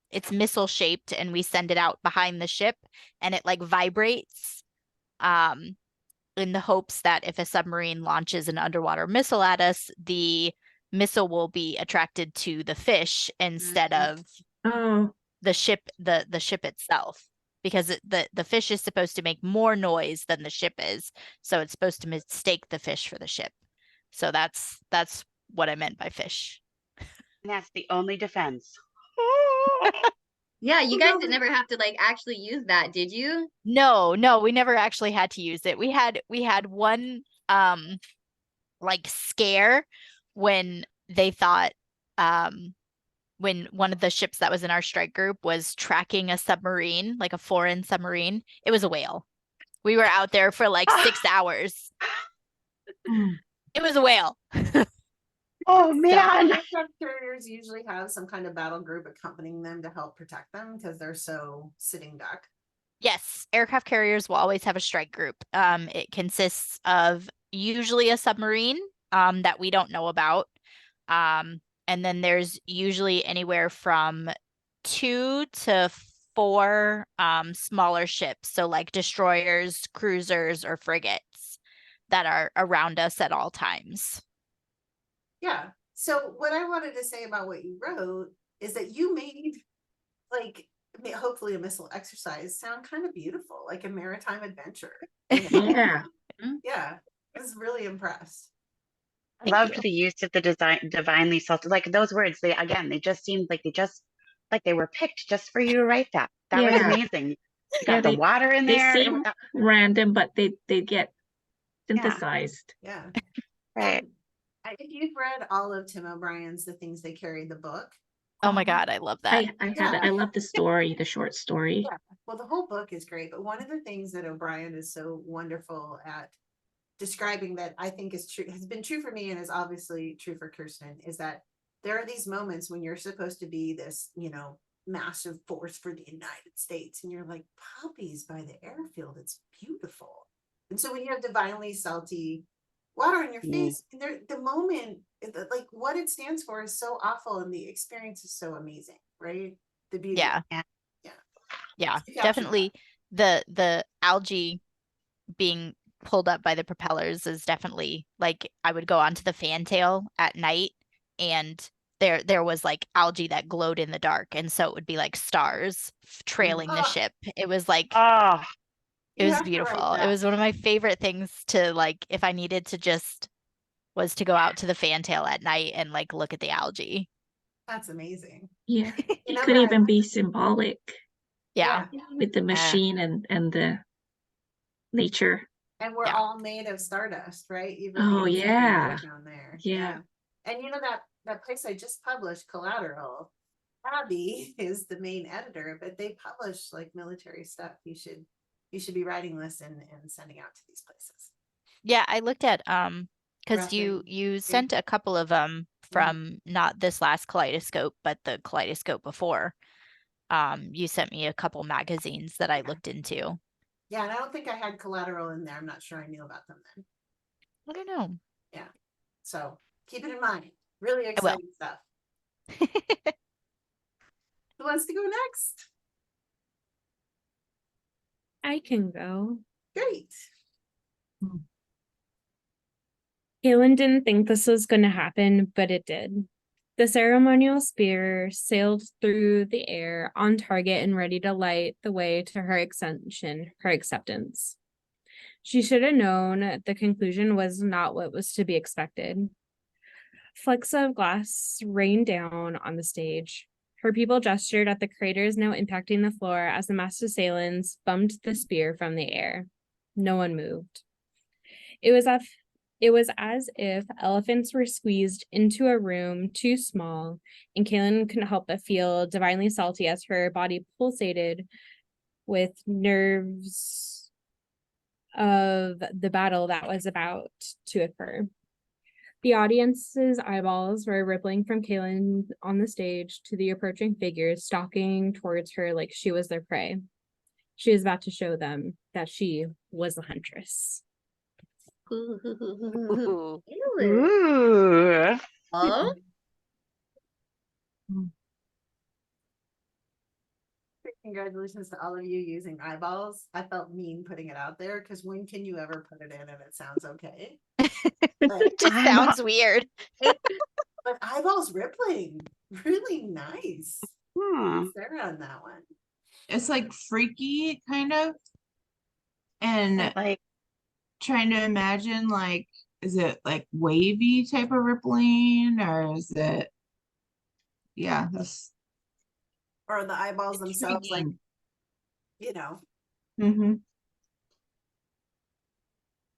it's missile shaped, and we send it out behind the ship, and it like vibrates. In the hopes that if a submarine launches an underwater missile at us, the missile will be attracted to the fish instead of Oh, the ship, the ship itself, because the fish is supposed to make more noise than the ship is, so it's supposed to mistake the fish for the ship. So that's what I meant by fish. And that's the only defense. Yeah, you guys did never have to like actually use that, did you? No, we never actually had to use it. We had one like scare when they thought when one of the ships that was in our strike group was tracking a submarine, like a foreign submarine. It was a whale. We were out there for like 6 hours. It was a whale. Oh man. Aircraft carriers usually have some kind of battle group accompanying them to help protect them because they're so sitting duck. Yes, aircraft carriers will always have a strike group. It consists of usually a submarine that we don't know about. And then there's usually anywhere from 2 to 4 smaller ships, so like destroyers, cruisers, or frigates that are around us at all times. Yeah. So what I wanted to say about what you wrote is that you made like hopefully a missile exercise sound kind of beautiful, like a maritime adventure. You know? yeah. Yeah. I was really impressed. I loved the use of the divinely salted. Like those words, they just seemed like they were picked just for you to write that. That was Yeah. amazing. You Yeah, got the water in They there. seem random, but they get synthesized. Yeah. Right. And if you've read all of Tim O'Brien's The Things They Carry, the book. Oh my God, I love that. I have it. I love the story, the short story. Yeah. Well, the whole book is great, but one of the things that O'Brien is so wonderful at describing that I think is true, has been true for me and is obviously true for Kirsten, is that there are these moments when you're supposed to be this, you know, massive force for the United States, and you're like puppies by the airfield. It's beautiful. And so when you have divinely salty water in your face, there, the moment, like what it stands for is so awful, and the experience is so amazing, right? The beauty. Yeah, definitely. The algae being pulled up by the propellers is definitely like, I would go onto the fantail at night, and there was like algae that glowed in the dark, and so it would be like stars trailing the ship. It was like, it was beautiful. It was one of my favorite things to like, if I needed to just, was to go out to the fantail at night and like look at the algae. That's amazing. Yeah, it could even be symbolic. Yeah. With the machine and the nature. And we're all made of stardust, right? Even Oh yeah. down there. Yeah. And you know that place I just published, Collateral, Abby is the main editor, but they publish like military stuff. You should be writing this and sending out to these places. Yeah, I looked at because you sent a couple of them from not this last Kaleidoscope, but the Kaleidoscope before. You sent me a couple magazines that I looked into. Yeah, and I don't think I had Collateral in there. I'm not sure I knew about them then. I don't know. Yeah. So keep it in mind. Really exciting stuff. Who wants to go next? I can go. Great. Kaylin didn't think this was going to happen, but it did. The ceremonial spear sailed through the air on target and ready to light the way to her ascension, her acceptance. She should have known the conclusion was not what was to be expected. Flecks of glass rained down on the stage. Her people gestured at the craters now impacting the floor as the masked assailants bumped the spear from the air. No one moved. It was as if elephants were squeezed into a room too small, and Kaylin couldn't help but feel divinely salty as her body pulsated with nerves of the battle that was about to occur. The audience's eyeballs were rippling from Kaylin on the stage to the approaching figures stalking towards her like she was their prey. She was about to show them that she was the huntress. Ooh. Ooh. Oh, Congratulations to all of you using eyeballs. I felt mean putting it out there because when can you ever put it in and it sounds okay? It just sounds weird. But eyeballs rippling, really nice. Hmm. Sarah on that one. It's like freaky kind of, and Like, trying to imagine, like, is it like wavy type of rippling, or is it, yeah, that's Or the eyeballs themselves, like, intriguing. you know. Mm-hmm.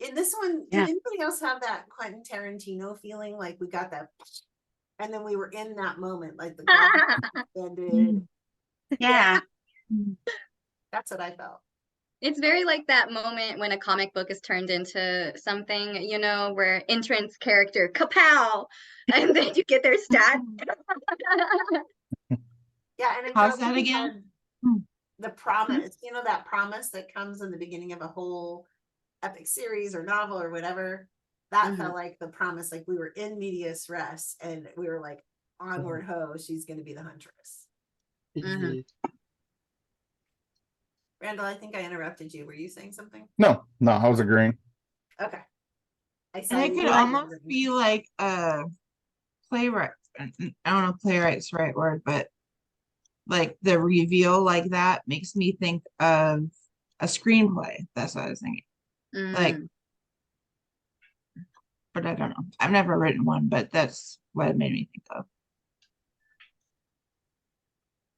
In this one, Yeah. did anybody else have that Quentin Tarantino feeling? Like we got that, and then we were in that moment, like the glass ended. yeah. That's what I felt. it's very like that moment when a comic book is turned into something, you know, where entrance character kapow, and then you get their stat. Yeah, and I How's felt that we again? had the promise, you know, that promise that comes in the beginning of a whole epic series or novel or whatever. That Mhm. felt like the promise, like we were in medias res and we were like, onward ho, she's going to be the huntress. Mhm. Randall, I think I interrupted you. Were you saying something? No, I was agreeing. Okay. I saw And it you could were almost agreeing. be like a playwright. I don't know if playwright's the right word, but like the reveal like that makes me think of a screenplay. That's what I was thinking. Like, Mm. but I don't know. I've never written one, but that's what it made me think of.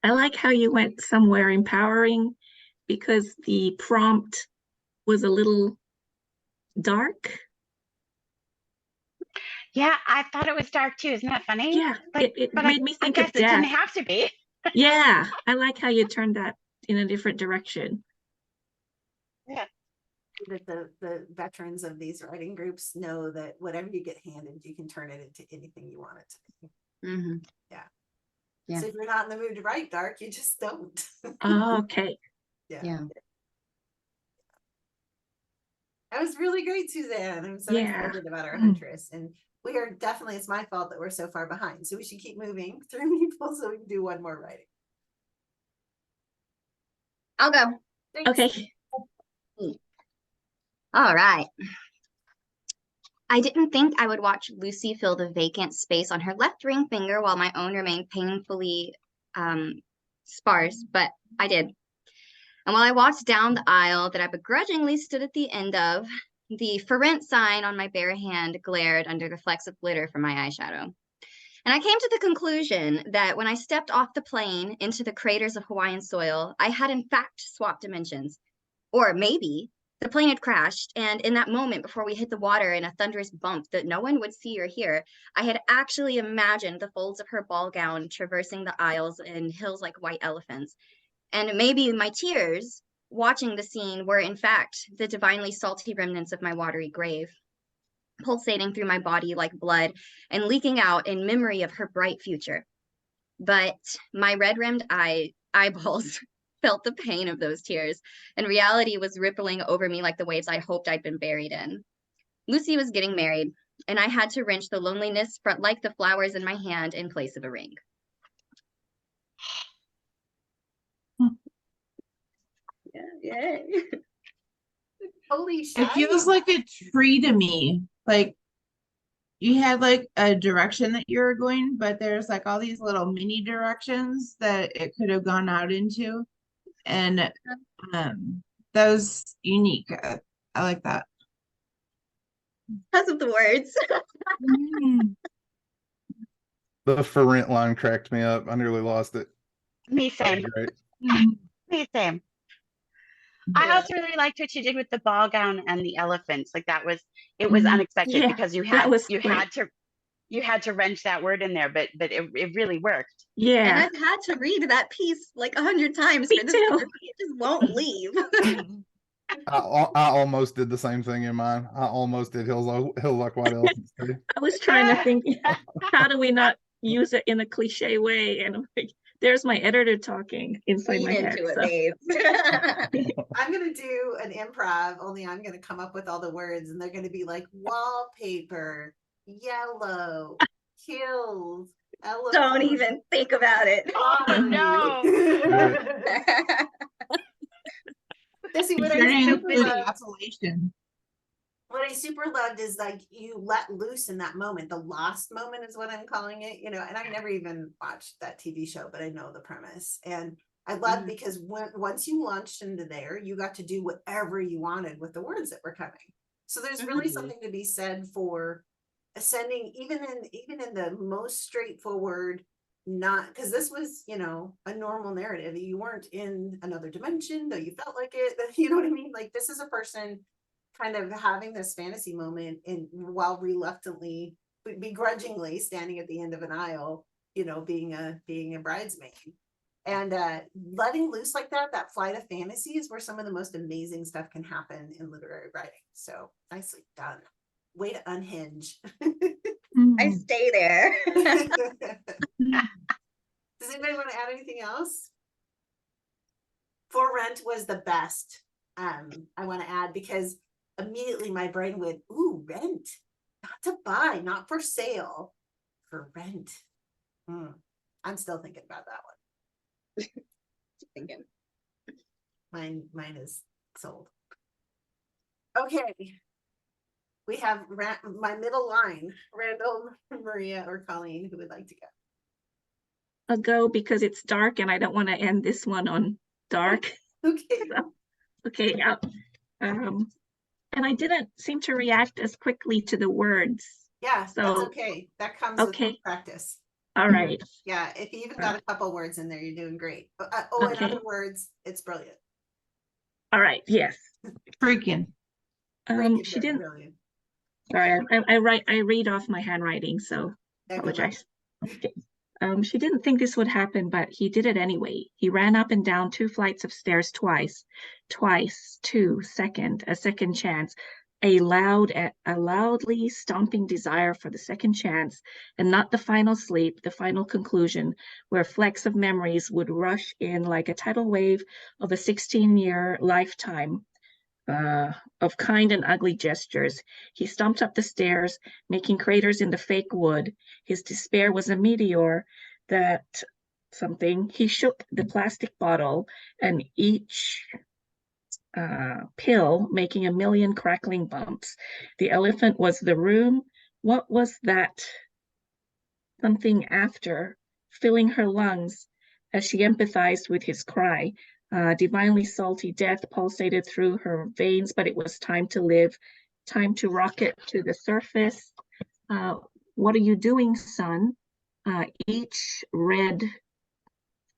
I like how you went somewhere empowering because the prompt was a little dark. Yeah, I thought it was dark too. Isn't that funny? Yeah, Like, it but made me I think guess of it didn't death. have to be. Yeah, I like how you turned that in a different direction. Yeah. That the veterans of these writing groups know that whatever you get handed, you can turn it into anything you want it to be. Mhm. Yeah. Yeah. So if you're not in the mood to write dark, you just don't. Okay. Yeah. That was really great, Suzanne. I'm so Yeah. excited about our huntress. And we are definitely, it's my fault that we're so far behind. So we should keep moving through people so we can do one more writing. I'll go. Thanks. Okay. All right. I didn't think I would watch Lucy fill the vacant space on her left ring finger while my own remained painfully sparse, but I did. And while I walked down the aisle that I begrudgingly stood at the end of, the for rent sign on my bare hand glared under the flecks of glitter from my eyeshadow. And I came to the conclusion that when I stepped off the plane into the craters of Hawaiian soil, I had in fact swapped dimensions. Or maybe the plane had crashed, and in that moment before we hit the water in a thunderous bump that no one would see or hear, I had actually imagined the folds of her ball gown traversing the aisles and hills like white elephants. And maybe my tears watching the scene were in fact the divinely salty remnants of my watery grave, pulsating through my body like blood and leaking out in memory of her bright future. But my red-rimmed eyeballs felt the pain of those tears, and reality was rippling over me like the waves I hoped I'd been buried in. Lucy was getting married, and I had to wrench the loneliness like the flowers in my hand in place of a ring. Yeah. Yay. Holy shit. It feels like a tree to me. Like you had like a direction that you were going, but there's like all these little mini directions that it could have gone out into. And that was unique. I like that. Because of the words. Mm. The for rent line cracked me up. I nearly lost it. Me That was same. great. Me same. I Yeah. also really liked what you did with the ball gown and the elephants. Like that was, it was Mhm. unexpected Yeah, because you that had was you great. had to wrench that word in there, but it really worked. And Yeah, I've had to read that piece like 100 times Me for this too. to repeat. It just won't leave. I almost did the same thing in mine. I almost did hills like white elephants too. I was trying to think, how do we not use it in a cliche way? And I'm like, there's my editor talking inside my Read head. into it, So babes. I'm gonna do an improv, only I'm gonna come up with all the words and they're gonna be like wallpaper, yellow, kills, elephant. Don't even think about it. Oh no. See, You what sure I didn't super include love, Appalachian. what I super loved is like you let loose in that moment. The lost moment is what I'm calling it, you know, and I've never even watched that TV show, but I know the premise. And I love because once you launched into there, you got to do whatever you wanted with the words that were coming. So there's really something to be said for ascending, even in the most straightforward, not because this was, you know, a normal narrative. You weren't in another dimension, though you felt like it. You know what I mean? Like this is a person kind of having this fantasy moment and while reluctantly, begrudgingly standing at the end of an aisle, you know, being a bridesmaid. And letting loose like that flight of fantasy is where some of the most amazing stuff can happen in literary writing. So nicely done. Way to unhinge. I stay there. Does anybody want to add anything else? For Rent was the best. I want to add because immediately my brain went, ooh, rent. Not to buy, not for sale, for rent. I'm still thinking about that one. Thinking. Mine is sold. Okay. We have my middle line, Randall, Maria, or Colleen, who would like to go. I'll go because it's dark and I don't want to end this one on dark. Okay. So, okay. And I didn't seem to react as quickly to the words. Yeah, So, that's okay. That comes with practice. All right. Yeah, if you even got a couple words in there, you're doing great. In other words, it's brilliant. All right. Yes. Freaking. She didn't. Brilliant. Sorry, I read off my handwriting, so apologize. Okay. She didn't think this would happen, but he did it anyway. He ran up and down 2 flights of stairs twice, a second chance, a loudly stomping desire for the second chance, and not the final sleep, the final conclusion, where flecks of memories would rush in like a tidal wave of a 16-year lifetime of kind and ugly gestures. He stomped up the stairs, making craters in the fake wood. His despair was a meteor that he shook the plastic bottle, and each pill making a million crackling bumps. The elephant was the room. What was that something after, filling her lungs as she empathized with his cry? Divinely salty death pulsated through her veins, but it was time to live, time to rocket to the surface. What are you doing, son? Each red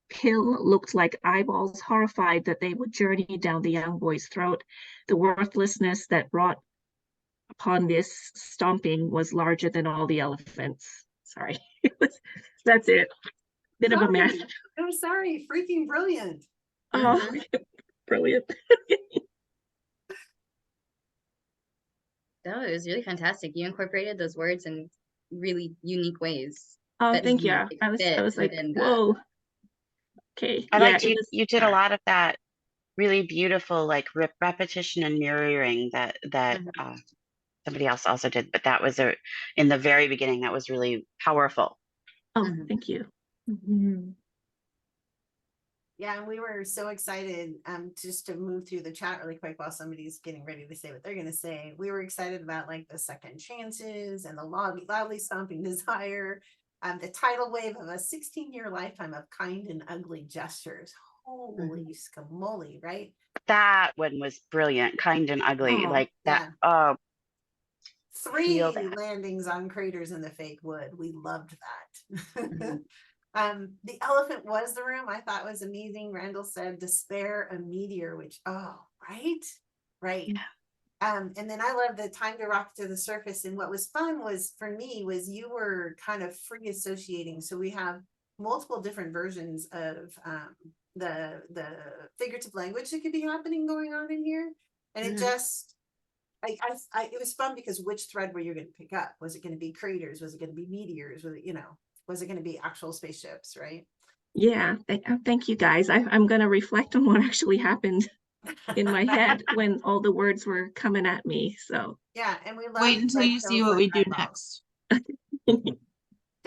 pill looked like eyeballs, horrified that they would journey down the young boy's throat. The worthlessness that brought upon this stomping was larger than all the elephants. Sorry, that's it. Bit of a mess. I'm sorry, freaking brilliant. Oh, brilliant. No, it was really fantastic. You incorporated those words in really unique ways. Oh, that thank you. really I was like, fit that. whoa. Okay. I Yeah, liked you did a lot of that really beautiful like repetition and mirroring that somebody else also did, but that was in the very beginning, that was really powerful. Oh, thank you. Yeah, and we were so excited just to move through the chat really quick while somebody's getting ready to say what they're gonna say. We were excited about like the second chances and the loudly stomping desire, the tidal wave of a 16-year lifetime of kind and ugly gestures. Holy scamoli, right? That one was brilliant, kind and ugly. Oh, Like that. yeah. Oh, 3 feel that. landings on craters in the fake wood. We loved that. Mhm. The elephant was the room. I thought was amazing. Randall said despair a meteor, which right. And then I love the time to rock to the surface. And what was fun was for me was you were kind of free associating. So we have multiple different versions of the figurative language that could be happening going on in here. And it just it was fun because which thread were you going to pick up? Was it going to be craters? Was it going to be meteors? Was it, was it going to be actual spaceships, right? yeah. Thank you guys. I'm going to reflect on what actually happened in my head when all the words were coming at me. So Yeah, and we love Wait until you see what we do next. Did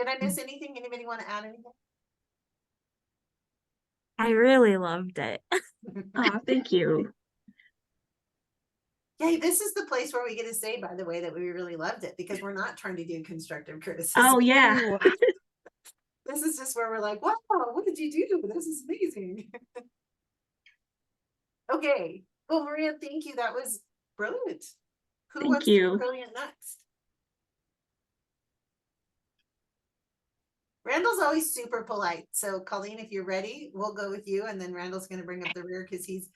I miss anything? Anybody want to add anything? I really loved it. oh, thank you. Yeah, this is the place where we get to say, by the way, that we really loved it because we're not trying to do constructive criticism. Oh yeah. This is just where we're like, wow, what did you do? This is amazing. Okay. Well, Maria, thank you. That was brilliant. Who Thank wants you. to be brilliant next? Randall's always super polite. So Colleen, if you're ready, we'll go with you. And then Randall's going to bring up the rear because he's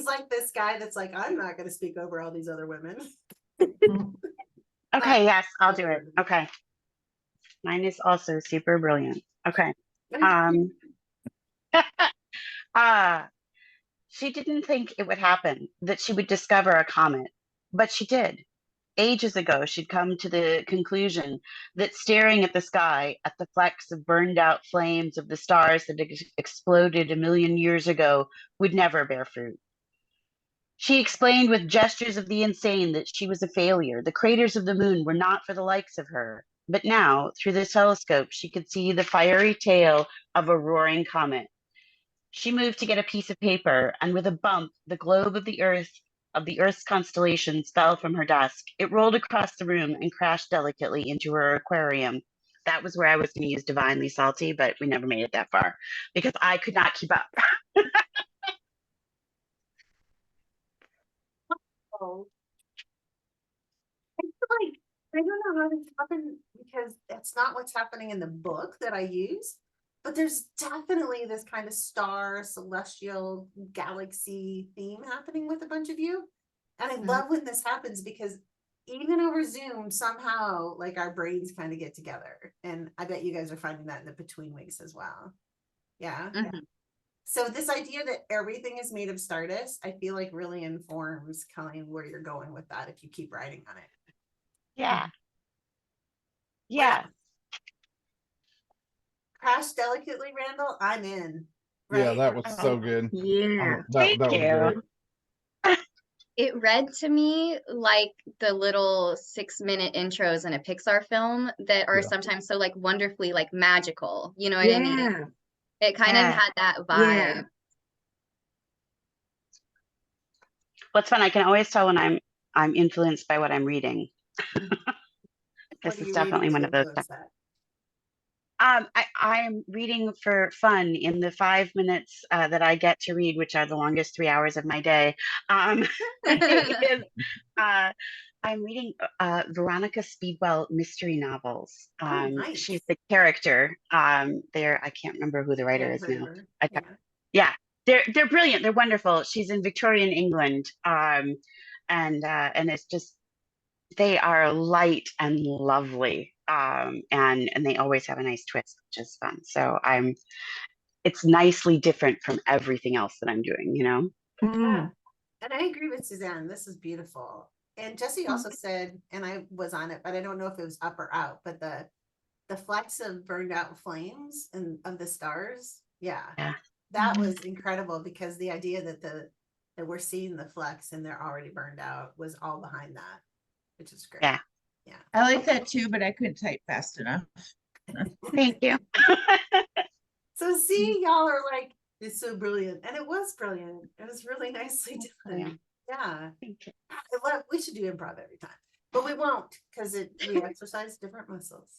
like this guy that's like, I'm not going to speak over all these other women. Okay, yes, I'll do it. Okay. Mine is also super brilliant. Okay. She didn't think it would happen, that she would discover a comet, but she did. Ages ago, she'd come to the conclusion that staring at the sky, at the flecks of burned out flames of the stars that exploded a million years ago, would never bear fruit. She explained with gestures of the insane that she was a failure. The craters of the moon were not for the likes of her. But now, through the telescope, she could see the fiery tail of a roaring comet. She moved to get a piece of paper, and with a bump, the globe of the Earth's constellations fell from her desk. It rolled across the room and crashed delicately into her aquarium. That was where I was going to use divinely salty, but we never made it that far because I could not keep up. Oh. I feel like I don't know how this happened because that's not what's happening in the book that I use. But there's definitely this kind of star, celestial, galaxy theme happening with a bunch of you. And I love when this happens because even over Zoom, somehow like our brains kind of get together. And I bet you guys are finding that in the between weeks as well. Yeah. So this idea that everything is made of stardust, I feel like really informs Colleen where you're going with that if you keep writing on it. Yeah. Yeah. Crash delicately, Randall. I'm in. Yeah, Right? that was so good. Yeah. Thank That was you. great. It read to me like the little 6-minute intros in a Pixar film that are Yeah. sometimes so like wonderfully like magical. You know what I mean? Yeah. It kind of Yeah. had that vibe. Yeah. What's fun, I can always tell when I'm influenced by what I'm reading. What This are is you definitely reading one to of those influence that? I'm reading for fun in the 5 minutes that I get to read, which are the longest 3 hours of my day. Is, I'm reading Veronica Speedwell mystery novels. Nice. She's the character. There, I can't remember who the writer Yeah, is I've heard now. of her. Yeah, they're brilliant. They're wonderful. She's in Victorian England, and it's just they are light and lovely, and they always have a nice twist, which is fun. So it's nicely different from everything else that I'm doing, you know. Yeah. And I agree with Suzanne. This is beautiful. And Jesse also said, and I was on it, but I don't know if it was up or out, but the flecks of burned out flames and of the stars. Yeah. That was incredible because the idea that we're seeing the flecks and they're already burned out was all behind that, which is great. Yeah. I like that too, but I couldn't type fast enough. Thank you. So see, y'all are like It's so brilliant. And it was brilliant. It was really nicely done. Yeah. Thank you. We should do improv every time. But we won't because we exercise different muscles.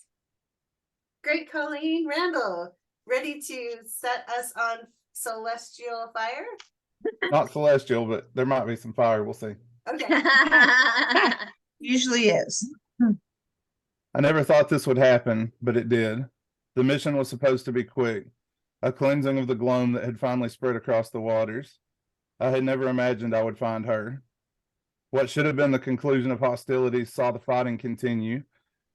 Great, Colleen. Randall, ready to set us on celestial fire? Not celestial, but there might be some fire. We'll see. Okay. Usually is. I never thought this would happen, but it did. The mission was supposed to be quick, a cleansing of the gloom that had finally spread across the waters. I had never imagined I would find her. What should have been the conclusion of hostilities saw the fighting continue,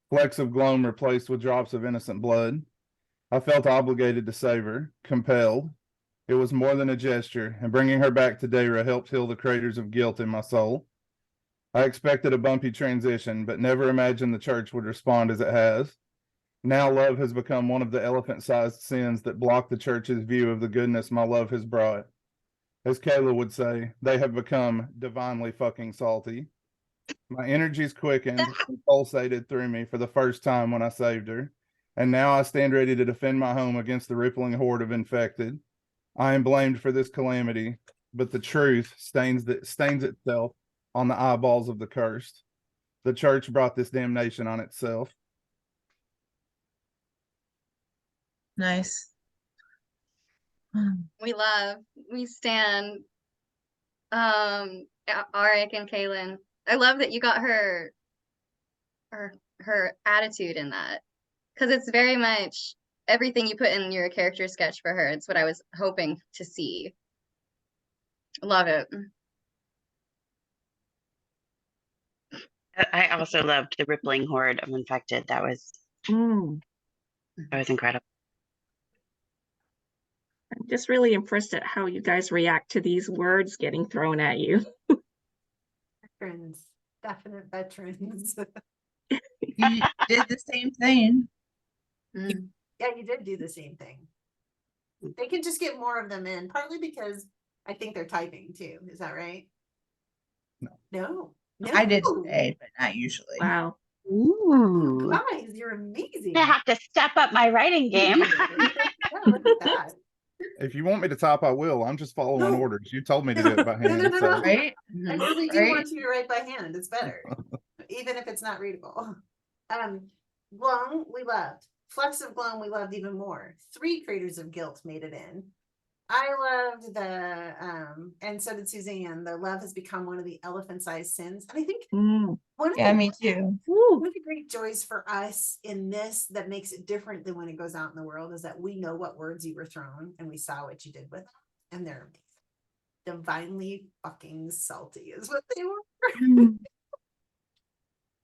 flecks of gloam replaced with drops of innocent blood. I felt obligated to save her, compelled. It was more than a gesture, and bringing her back to Dara helped heal the craters of guilt in my soul. I expected a bumpy transition, but never imagined the church would respond as it has. Now love has become one of the elephant-sized sins that block the church's view of the goodness my love has brought. As Kayla would say, they have become divinely fucking salty. My energies quickened and pulsated through me for the first time when I saved her, and now I stand ready to defend my home against the rippling horde of infected. I am blamed for this calamity, but the truth stains itself on the eyeballs of the cursed. The church brought this damnation on itself. Nice. We stand Arik and Kaylin. I love that you got her attitude in that, because it's very much everything you put in your character sketch for her. It's what I was hoping to see. Love it. I also loved the rippling horde of infected. That was incredible. I'm just really impressed at how you guys react to these words getting thrown at you. Veterans, definite veterans. You did the same thing. Yeah, you did do the same thing. They can just get more of them in, partly because I think they're typing too. Is that right? No. I did today, but not usually. Wow. Ooh. Guys, you're amazing. I have to step up my writing game. Yeah, look at that. If you want me to type, I will. I'm just following No. orders. You told me to do it by hand. No. So. Right? I really do Right? want you to write by hand. It's better, even if it's not readable. Gloam, we loved. Flecks of Gloam, we loved even more. 3 Craters of Guilt made it in. I loved the and so did Suzanne. The love has become one of the elephant-sized sins. And I think one of Yeah, the, me too. one of the great joys for us in this that makes it different than when it goes out in the world is that we know what words you were thrown and we saw what you did with them, and they're amazing. Divinely fucking salty is what they were.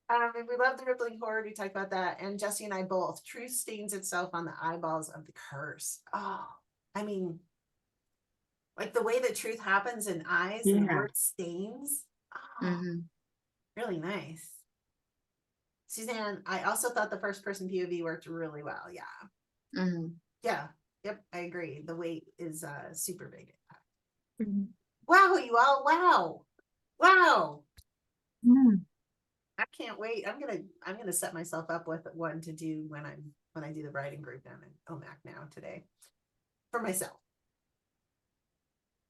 And we love the rippling horde. We talked about that, and Jesse and I both. Truth stains itself on the eyeballs of the curse. Oh, I mean, like the way that truth happens in eyes and the word stains. Oh, really nice. Suzanne, I also thought the first person POV worked really well. Yeah. Yeah. Yep. I agree. The weight is super big. Wow, you all. Wow. I can't wait. I'm gonna set myself up with one to do when I do the writing group down in OMAC now today for myself.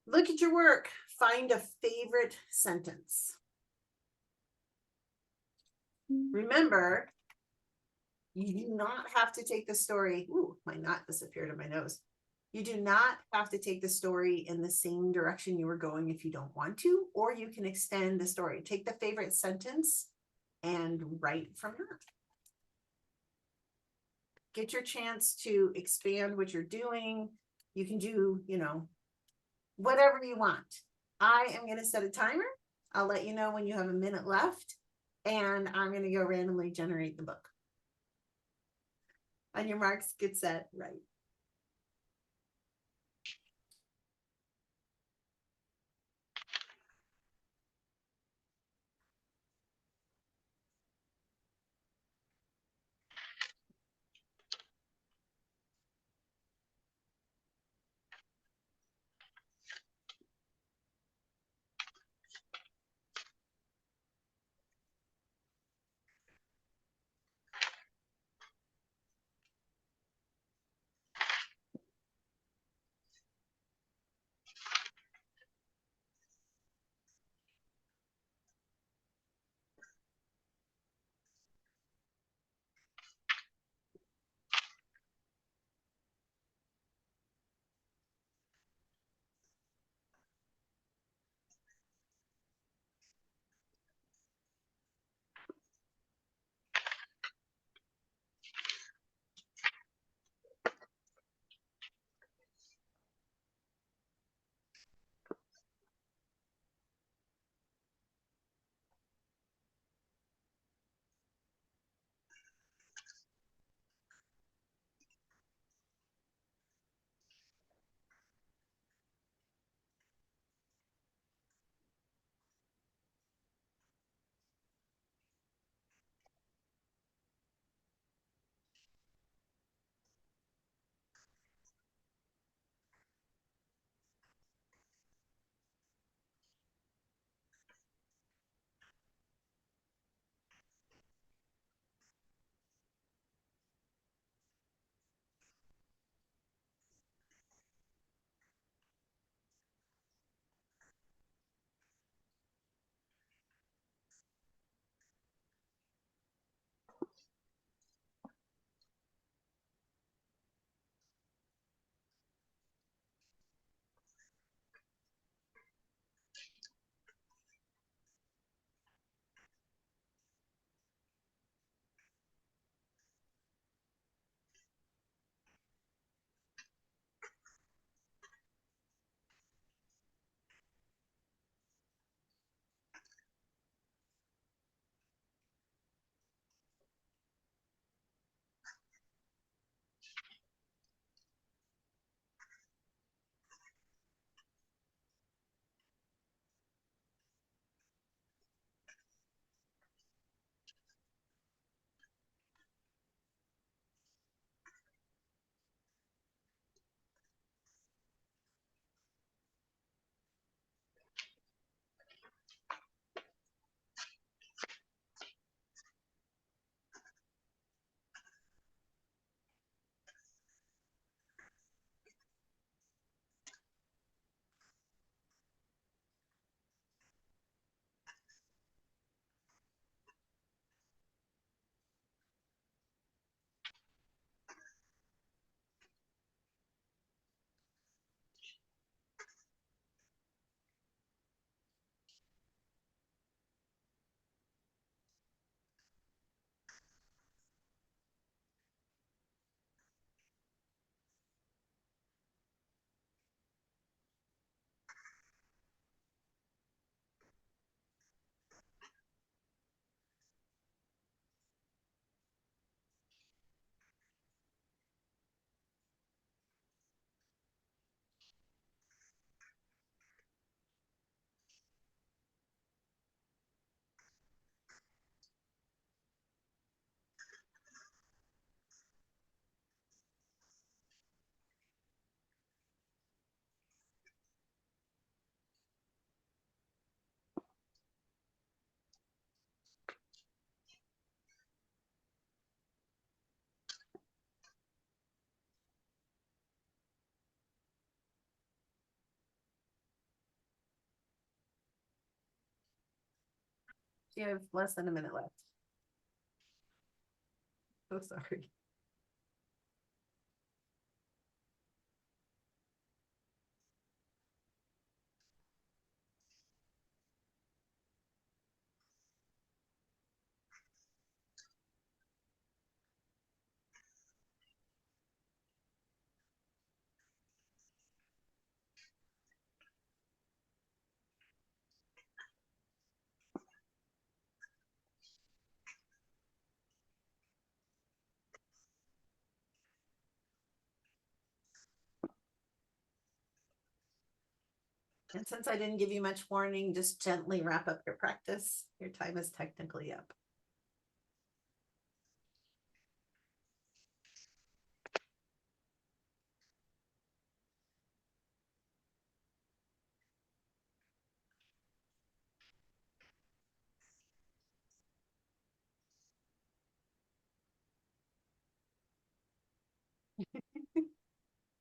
Look at your work. Find a favorite sentence. Remember, you do not have to take the story. Ooh, my knot disappeared in my nose. You do not have to take the story in the same direction you were going if you don't want to, or you can extend the story. Take the favorite sentence and write from that. Get your chance to expand what you're doing. You can do, whatever you want. I am going to set a timer. I'll let you know when you have a minute left, and I'm going to go randomly generate the book. On your marks, get set, right. You have less than a minute left. So sorry. And since I didn't give you much warning, just gently wrap up your practice. Your time is technically up.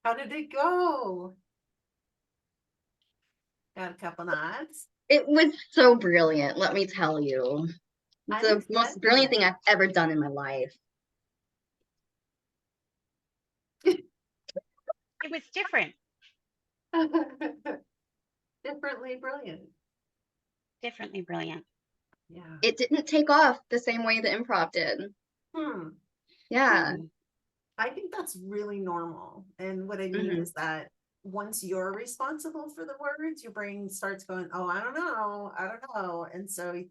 How did it go? Got a couple nods. It was so brilliant, let me tell you. It's I'm the most brilliant thing I've ever done in my life. It was different. Differently brilliant. Differently brilliant. Yeah. It didn't take off the same way the improv did. Yeah. I think that's really normal. And what I mean is that once you're responsible for the words, your brain starts going, oh, I don't know. And so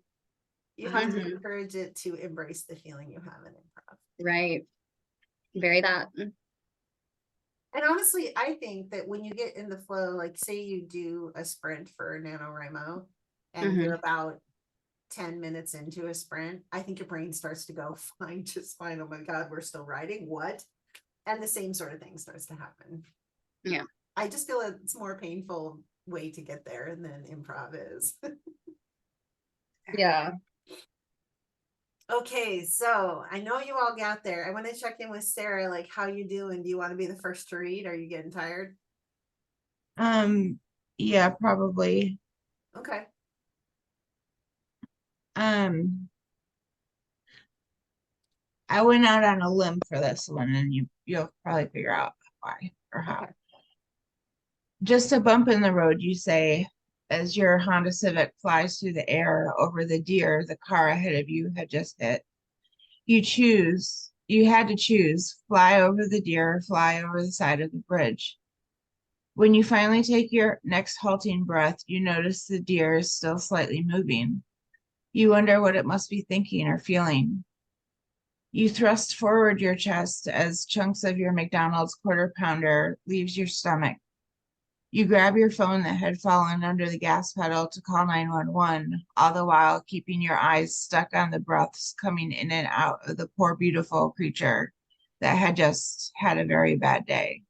you have to encourage it to embrace the feeling you have in improv. Right. Very that. And honestly, I think that when you get in the flow, like say you do a sprint for NaNoWriMo and you're about 10 minutes into a sprint, I think your brain starts to go fine, just fine. Oh my God, we're still writing. What? And the same sort of thing starts to happen. Yeah. I just feel it's more painful way to get there than improv is. Yeah. Okay, so I know you all got there. I want to check in with Sarah, like how you doing? Do you want to be the first to read? Are you getting tired? Yeah, probably. Okay. I went out on a limb for this one, and you'll probably figure out why or how. Okay. Just a bump in the road, you say, as your Honda Civic flies through the air over the deer the car ahead of you had just hit. You had to choose, fly over the deer or fly over the side of the bridge. When you finally take your next halting breath, you notice the deer is still slightly moving. You wonder what it must be thinking or feeling. You thrust forward your chest as chunks of your McDonald's quarter pounder leaves your stomach. You grab your phone that had fallen under the gas pedal to call 911, all the while keeping your eyes stuck on the breaths coming in and out of the poor, beautiful creature that had just had a very bad day.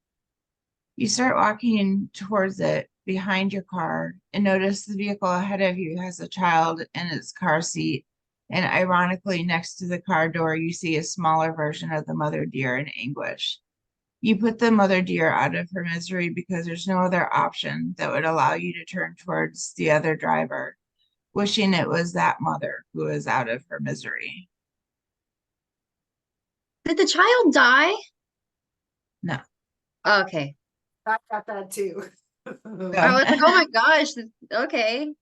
You start walking towards it behind your car and notice the vehicle ahead of you has a child in its car seat. And ironically, next to the car door, you see a smaller version of the mother deer in anguish. You put the mother deer out of her misery because there's no other option that would allow you to turn towards the other driver, wishing it was that mother who is out of her misery. Did the child die? No. Okay. I got that too. I was like, oh my gosh. Okay.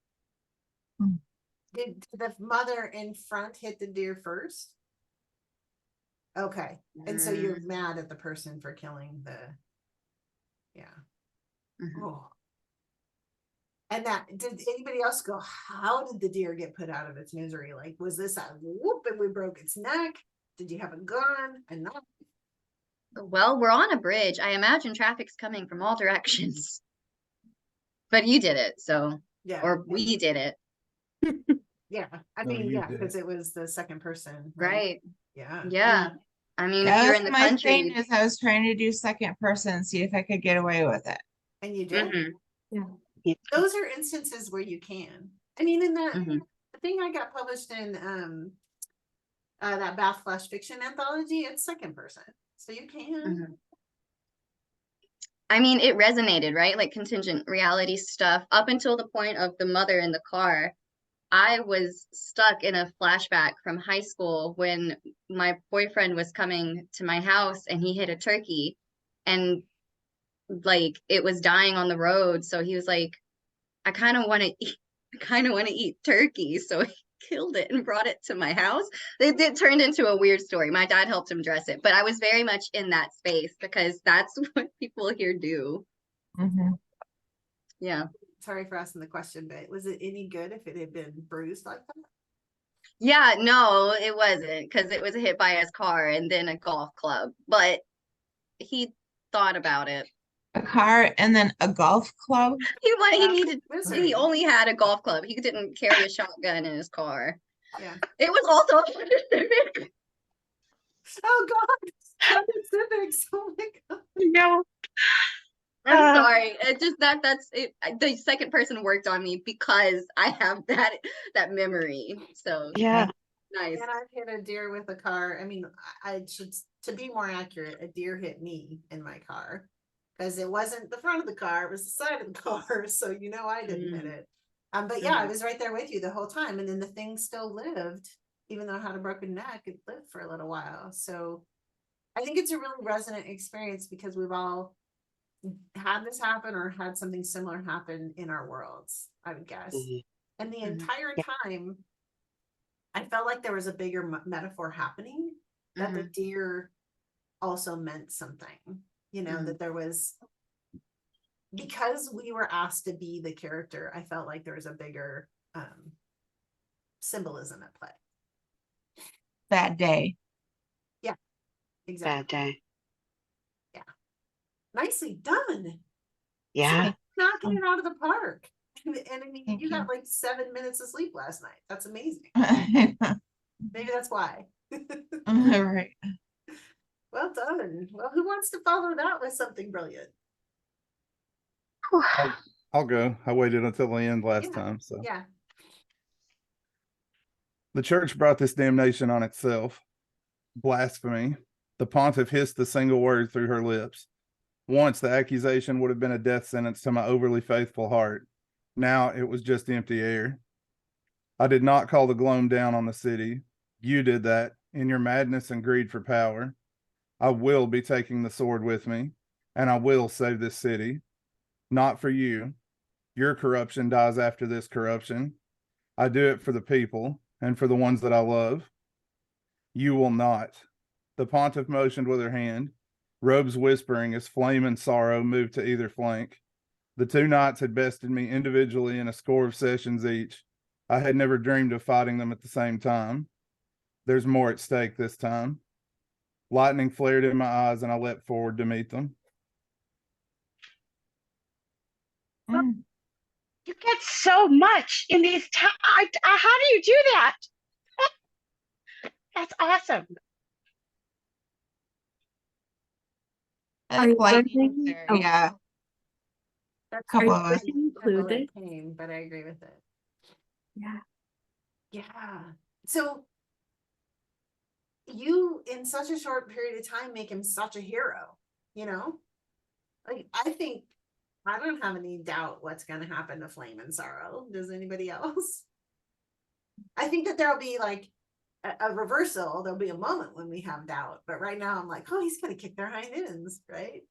Did the mother in front hit the deer first? Okay. And so you're mad at the person for killing the, Oh. And that, did anybody else go, how did the deer get put out of its misery? Like, was this a whoop and we broke its neck? Did you have a gun? And not? Well, we're on a bridge. I imagine traffic's coming from all directions. But you did it, so. Yeah. Or we did it. Yeah. I mean, yeah, because it was the second person. Right. Yeah. Yeah. I mean, if That you're was in the my country. thing is I was trying to do second person, see if I could get away with it. And you did. Yeah. Those are instances where you can. I mean, in that the thing I got published in that Bath Flash Fiction anthology, it's second person. So you can. I mean, it resonated, right? Like contingent reality stuff up until the point of the mother in the car. I was stuck in a flashback from high school when my boyfriend was coming to my house and he hit a turkey and like it was dying on the road. So he was like, I kind of want to eat turkey. So he killed it and brought it to my house. It turned into a weird story. My dad helped him dress it, but I was very much in that space because that's what people here do. Mhm. Yeah. Sorry for asking the question, but was it any good if it had been bruised like that? Yeah, no, it wasn't because it was hit by his car and then a golf club, but he thought about it. A car and then a golf club. He only had a golf club. He didn't carry a shotgun in his car. Yeah. It was also a Civic. Oh God, Honda Civics. Oh my God. No. I'm sorry. It just that's it. The second person worked on me because I have that memory. So Yeah. nice. And I've hit a deer with a car. I mean, I should, to be more accurate, a deer hit me in my car because it wasn't the front of the car, it was the side of the car. So you know I didn't hit it. But yeah, I was right there with you the whole time, and then the thing still lived, even though it had a broken neck. It lived for a little while. So I think it's a really resonant experience because we've all had this happen or had something similar happen in our worlds, I would guess. And the entire time, I felt like there was a bigger metaphor happening, that the deer also meant something, you know, that there was, because we were asked to be the character, I felt like there was a bigger symbolism at play. That day. Yeah, exactly. Bad day. Yeah. Nicely done. Yeah. Knocking it out of the park. And I mean, Thank you got you. like 7 minutes of sleep last night. That's amazing. Maybe that's why. All right. Well done. Well, who wants to follow that with something brilliant? I'll go. I waited until the end last Yeah. time. So Yeah. the church brought this damnation on itself. Blasphemy. The pontiff hissed the single word through her lips. Once the accusation would have been a death sentence to my overly faithful heart. Now it was just empty air. I did not call the gloom down on the city. You did that in your madness and greed for power. I will be taking the sword with me, and I will save this city. Not for you. Your corruption dies after this corruption. I do it for the people and for the ones that I love. You will not. The pontiff motioned with her hand, robes whispering as flame and sorrow moved to either flank. The two knights had bested me individually in a score of sessions each. I had never dreamed of fighting them at the same time. There's more at stake this time. Lightning flared in my eyes and I leapt forward to meet them. You get so much in these how do you do that? That's awesome. Are you Lightning wondering- there, yeah. That's Couple Are of you us. going to include it? Pain, but I agree with it. Yeah. Yeah. So you, in such a short period of time, make him such a hero, you know? Like, I think I don't have any doubt what's going to happen to Flame and Sorrow. Does anybody else? I think that there'll be like a reversal. There'll be a moment when we have doubt, but right now I'm like, oh, he's going to kick their hind ends, right?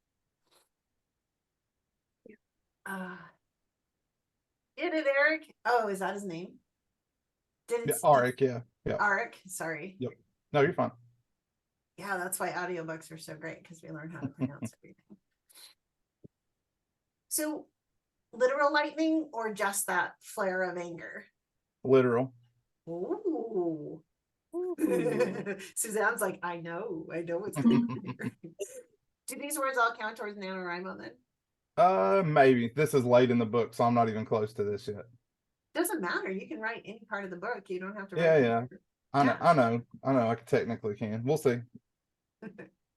Get it, Eric? Oh, is that his name? Yeah, Arik, yeah. Arik, sorry. Yep. No, you're fine. Yeah, that's why audiobooks are so great, because we learn how to pronounce everything. So, literal lightning or just that flare of anger? Literal. Ooh. Suzanne's like, I know what's going on here. Do these words all count towards NaNoWriMo then? Maybe. This is late in the book, so I'm not even close to this yet. Doesn't matter. You can write any part of the book. You don't have to Yeah, write. yeah. I know. I technically can. We'll see.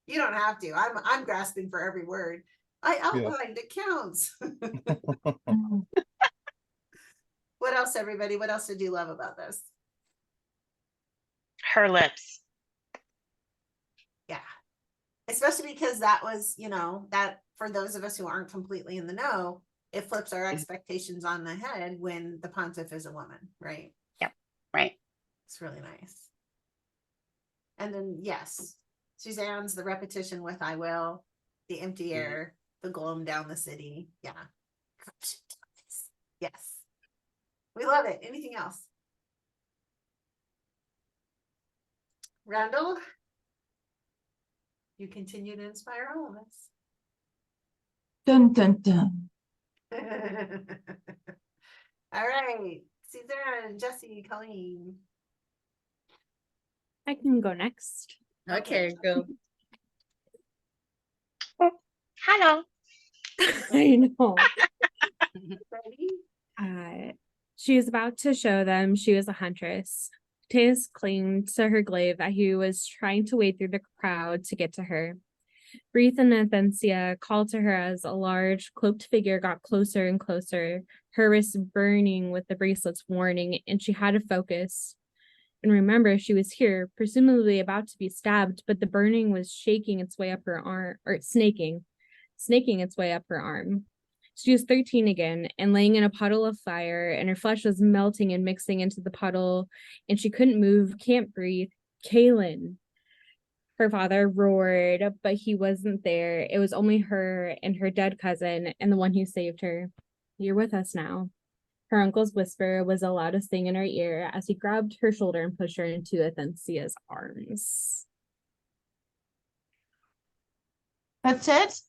You don't have to. I'm grasping for every word. I outlined, it counts. What else, everybody? What else did you love about this? Her lips. Yeah. Especially because that was, that for those of us who aren't completely in the know, it flips our expectations on the head when the pontiff is a woman, right? Yep. Right. It's really nice. And then, yes, Suzanne's the repetition with I will, the empty air, the gloam down the city. Yeah. Yes. We love it. Anything else? Randall, you continue to inspire all of us. Dun dun dun. All right, Suzanne, Jesse, Colleen. I can go next. Okay, go. Hello. I know. Ready? She was about to show them she was a huntress. Teus clinged to her glaive as he was trying to wade through the crowd to get to her. Breathe and Athencia called to her as a large, cloaked figure got closer and closer, her wrists burning with the bracelet's warning, and she had to focus. And remember, she was here, presumably about to be stabbed, but the burning was shaking its way up her arm, or snaking its way up her arm. She was 13 again and laying in a puddle of fire, and her flesh was melting and mixing into the puddle, and she couldn't move, can't breathe. Kaylin. Her father roared, but he wasn't there. It was only her and her dead cousin and the one who saved her. You're with us now. Her uncle's whisper was the loudest thing in her ear as he grabbed her shoulder and pushed her into Athencia's arms. That's it?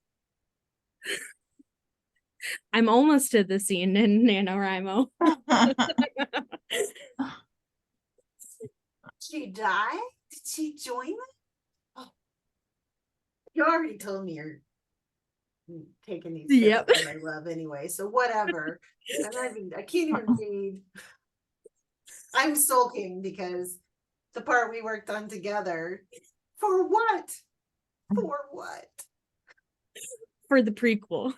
I'm almost to the scene in NaNoWriMo. Did she die? Did she join them? Oh. You already told me you're taking these Yep. that I love anyway, so whatever. I can't even read. I'm sulking because the part we worked on together. For what? For what? For the prequel.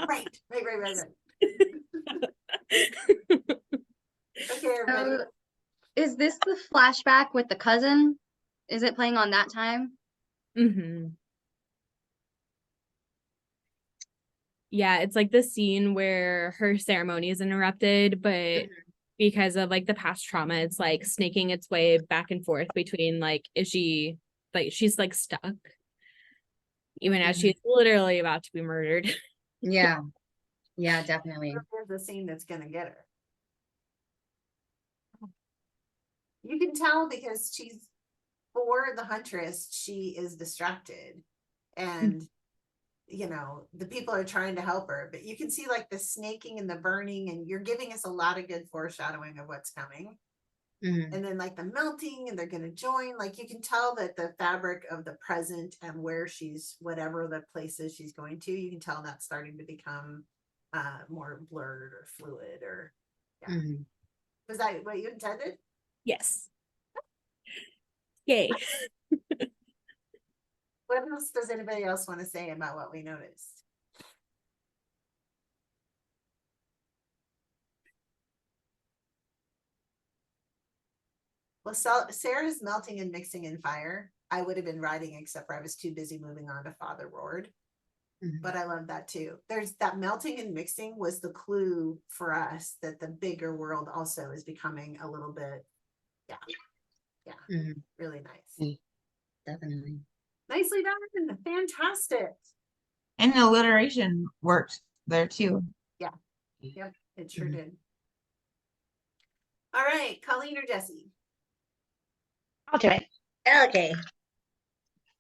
Right. Okay, everybody. Is this the flashback with the cousin? Is it playing on that time? Mm-hmm. Yeah, it's like the scene where her ceremony is interrupted, but because of like the past trauma, it's like snaking its way back and forth between like, is she like, she's like stuck, even as she's literally about to be murdered. Yeah. Yeah, definitely. There's the scene that's gonna get her. You can tell because she's, for the huntress, she is distracted, and you know the people are trying to help her, but you can see like the snaking and the burning, and you're giving us a lot of good foreshadowing of what's coming. And then like the melting, and they're going to join, like you can tell that the fabric of the present and where she's, whatever the place is she's going to, you can tell that's starting to become more blurred or fluid, or was that what you intended? Yes. Yay. What else does anybody else want to say about what we noticed? Well, Sarah's melting and mixing in fire. I would have been writing, except for I was too busy moving on to Father Roared. But I love that too. There's that melting and mixing was the clue for us that the bigger world also is becoming a little bit, really nice. Definitely. Nicely done. Fantastic. And the alliteration worked there too. Yeah. Yep, it sure did. All right, Colleen or Jesse? I'll do it. Okay.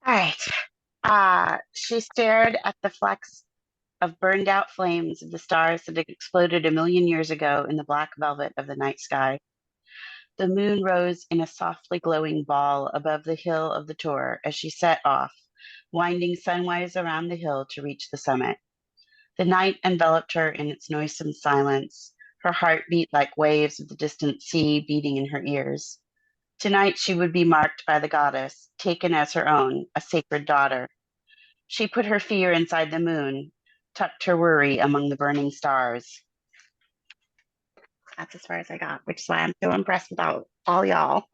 All right. She stared at the flecks of burned out flames of the stars that had exploded a million years ago in the black velvet of the night sky. The moon rose in a softly glowing ball above the hill of the tour as she set off, winding sunwise around the hill to reach the summit. The night enveloped her in its noisome silence, her heart beat like waves of the distant sea beating in her ears. Tonight she would be marked by the goddess, taken as her own, a sacred daughter. She put her fear inside the moon, tucked her worry among the burning stars. That's as far as I got, which is why I'm so impressed with all y'all.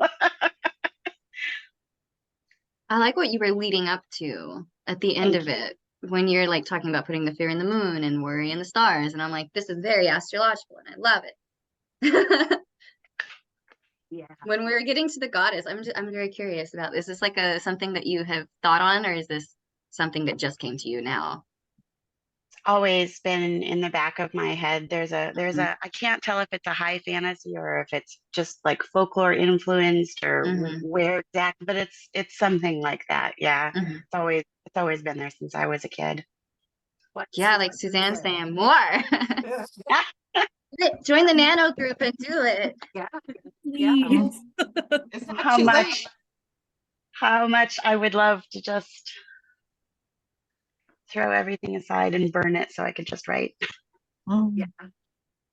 I like what you were leading up to at the end of it, when you're like talking about putting the fear in the moon and worry in the stars, and I'm like, this is very astrological and I love it. Yeah. When we're getting to the goddess, I'm very curious about this. Is this like something that you have thought on, or is this something that just came to you now? Always been in the back of my head. There's Mhm. I can't tell if it's a high fantasy or if it's just like folklore influenced or Mhm. where exactly, but it's something like that. Yeah. Mhm. It's always been there since I was a kid. Yeah, like Suzanne saying more. Join the nano group and do it. Yeah. Please. It's not How too much late. how much I would love to just throw everything aside and burn it so I could just write. Yeah.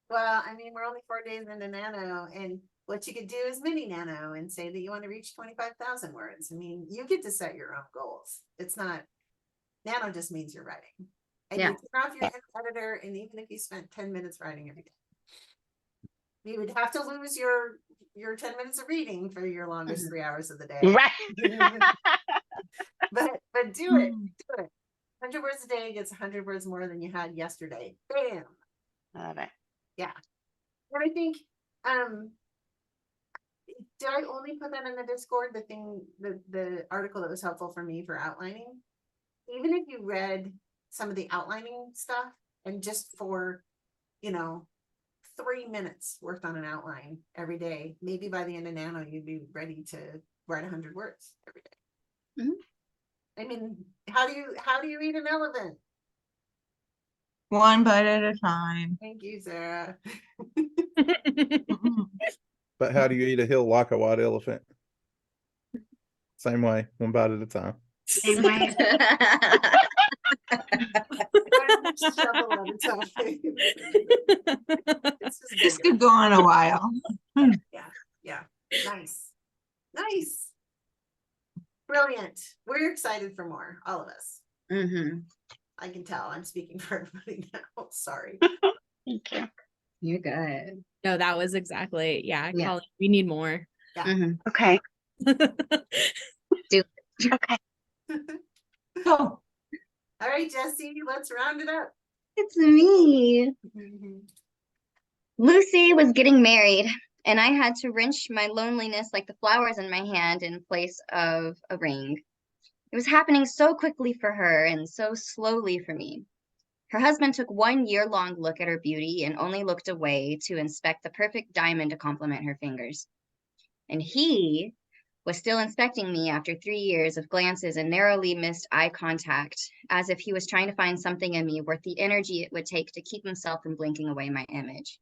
Well, I mean, we're only 4 days into nano, and what you could do is mini nano and say that you want to reach 25,000 words. I mean, you get to set your own goals. It's not, nano just means you're writing. And Yeah. you turn off your editor, and even if you spent 10 minutes writing every day, you would have to lose your 10 minutes of reading for your longest 3 hours of the day. Right. but do it. Do it. 100 words a day gets 100 words more than you had yesterday. Bam. I love it. Yeah. And I think, did I only put that in the Discord, the article that was helpful for me for outlining? Even if you read some of the outlining stuff and just for, 3 minutes worked on an outline every day, maybe by the end of nano, you'd be ready to write 100 words every day. Mhm. I mean, how do you eat an elephant? One bite at a time. Thank you, Sarah. But how do you eat a hill like a white elephant? Same way, one bite at a time. Same way. Shovel at a time. It's just This bigger. could go on a while. Yeah. Nice. Brilliant. We're excited for more, all of us. Mhm. I can tell. I'm speaking for everybody now. Sorry. Thank you. You're good. No, that was exactly, Yeah. Colleen, we need more. Mhm. Okay. Do Okay. Go. All right, Jesse, let's round it up. It's me. Lucy was getting married, and I had to wrench my loneliness like the flowers in my hand in place of a ring. It was happening so quickly for her and so slowly for me. Her husband took 1 year-long look at her beauty and only looked away to inspect the perfect diamond to complement her fingers. And he was still inspecting me after 3 years of glances and narrowly missed eye contact, as if he was trying to find something in me worth the energy it would take to keep himself from blinking away my image.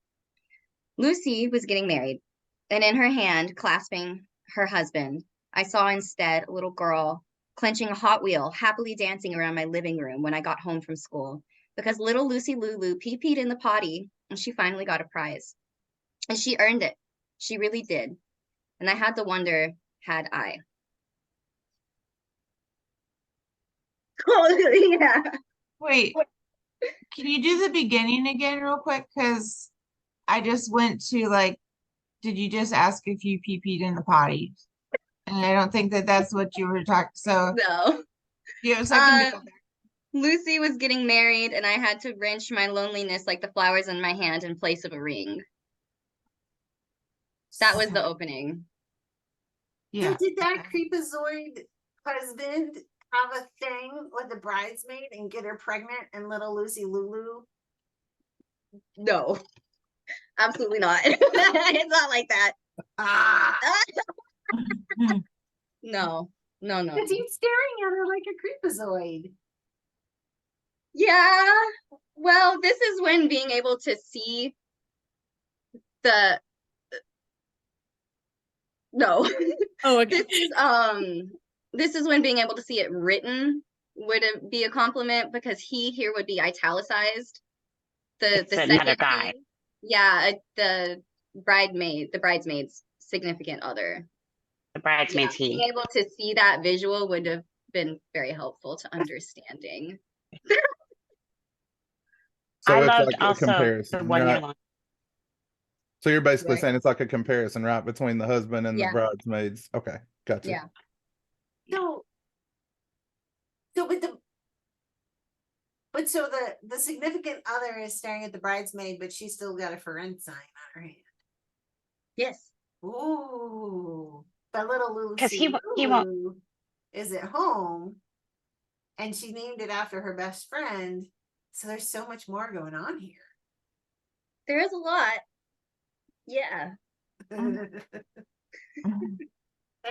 Lucy was getting married, and in her hand, clasping her husband, I saw instead a little girl clenching a Hot Wheel, happily dancing around my living room when I got home from school, because little Lucy Lulu pee-peed in the potty, and she finally got a prize. And she earned it. She really did. And I had to wonder, had I? Oh, yeah. Wait, can you do the beginning again real quick? Because I just went to did you just ask if you pee-peed in the potty? And I don't think that that's what you were talking. So No. do you have a second to go back? Lucy was getting married, and I had to wrench my loneliness like the flowers in my hand in place of a ring. That was the opening. So Yeah. did that creepazoid husband have a thing with a bridesmaid and get her pregnant and little Lucy Lulu? No, absolutely not. It's not like that. Ah, No. because he's staring at her like a creepazoid. Yeah. Well, this is when being able to see the no. Oh, okay. This is when being able to see it written would be a compliment, because he here would be italicized. It's The another second guy. he, yeah, the bridesmaid's significant other. The bridesmaid's Being he. able to see that visual would have been very helpful to understanding. So I it's loved like a also comparison, the 1 year right? long. So you're basically Right. saying it's like a comparison, right, between the husband and the Yeah. bridesmaids. Okay, gotcha. Yeah. So but But so the significant other is staring at the bridesmaid, but she's still got a for rent sign on her hand. Yes. Ooh, but little Because he won't. Lulu is at home, and she named it after her best friend. So there's so much more going on here. There is a lot. Yeah. I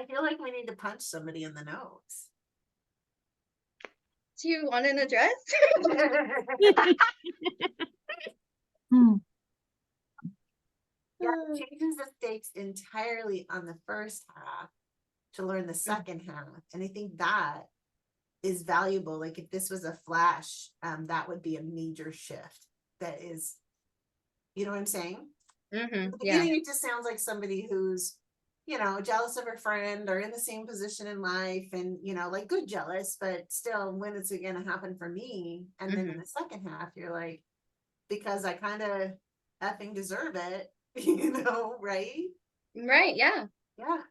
feel like we need to punch somebody in the nose. Do you want an address? Yeah, it changes the stakes entirely on the first half to learn the second half. And I think that is valuable. Like if this was a flash, that would be a major shift. That is, you know what I'm saying? Mm-hmm. At the Yeah. beginning, it just sounds like somebody who's, you know, jealous of her friend or in the same position in life and, you know, like good jealous, but still, when is it going to happen for me? And then in the second half, you're like, because I kind of effing deserve it, you know, right? Right. Yeah. Yeah.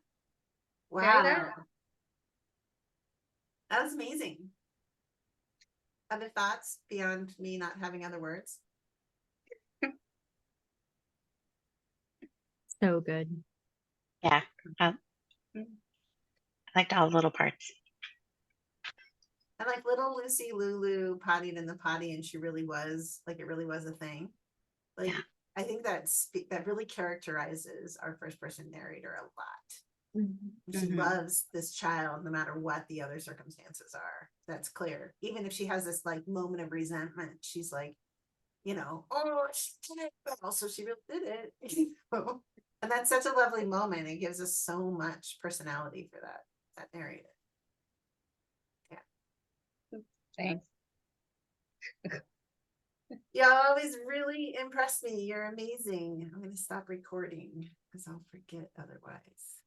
Very Wow. that. That was amazing. Other thoughts beyond me not having other words? So good. Yeah. I liked all the little parts. I like little Lucy Lulu pottied in the potty, and she really was like, it really was a thing. Like, Yeah. I think that really characterizes our first person narrator a lot. She loves this child no matter what the other circumstances are. That's clear. Even if she has this like moment of resentment, she's like, you know, oh, she did it, but also she really did it. You know? And that's such a lovely moment. It gives us so much personality for that narrator. Yeah. Thanks. You always really impress me. You're amazing. I'm going to stop recording because I'll forget otherwise.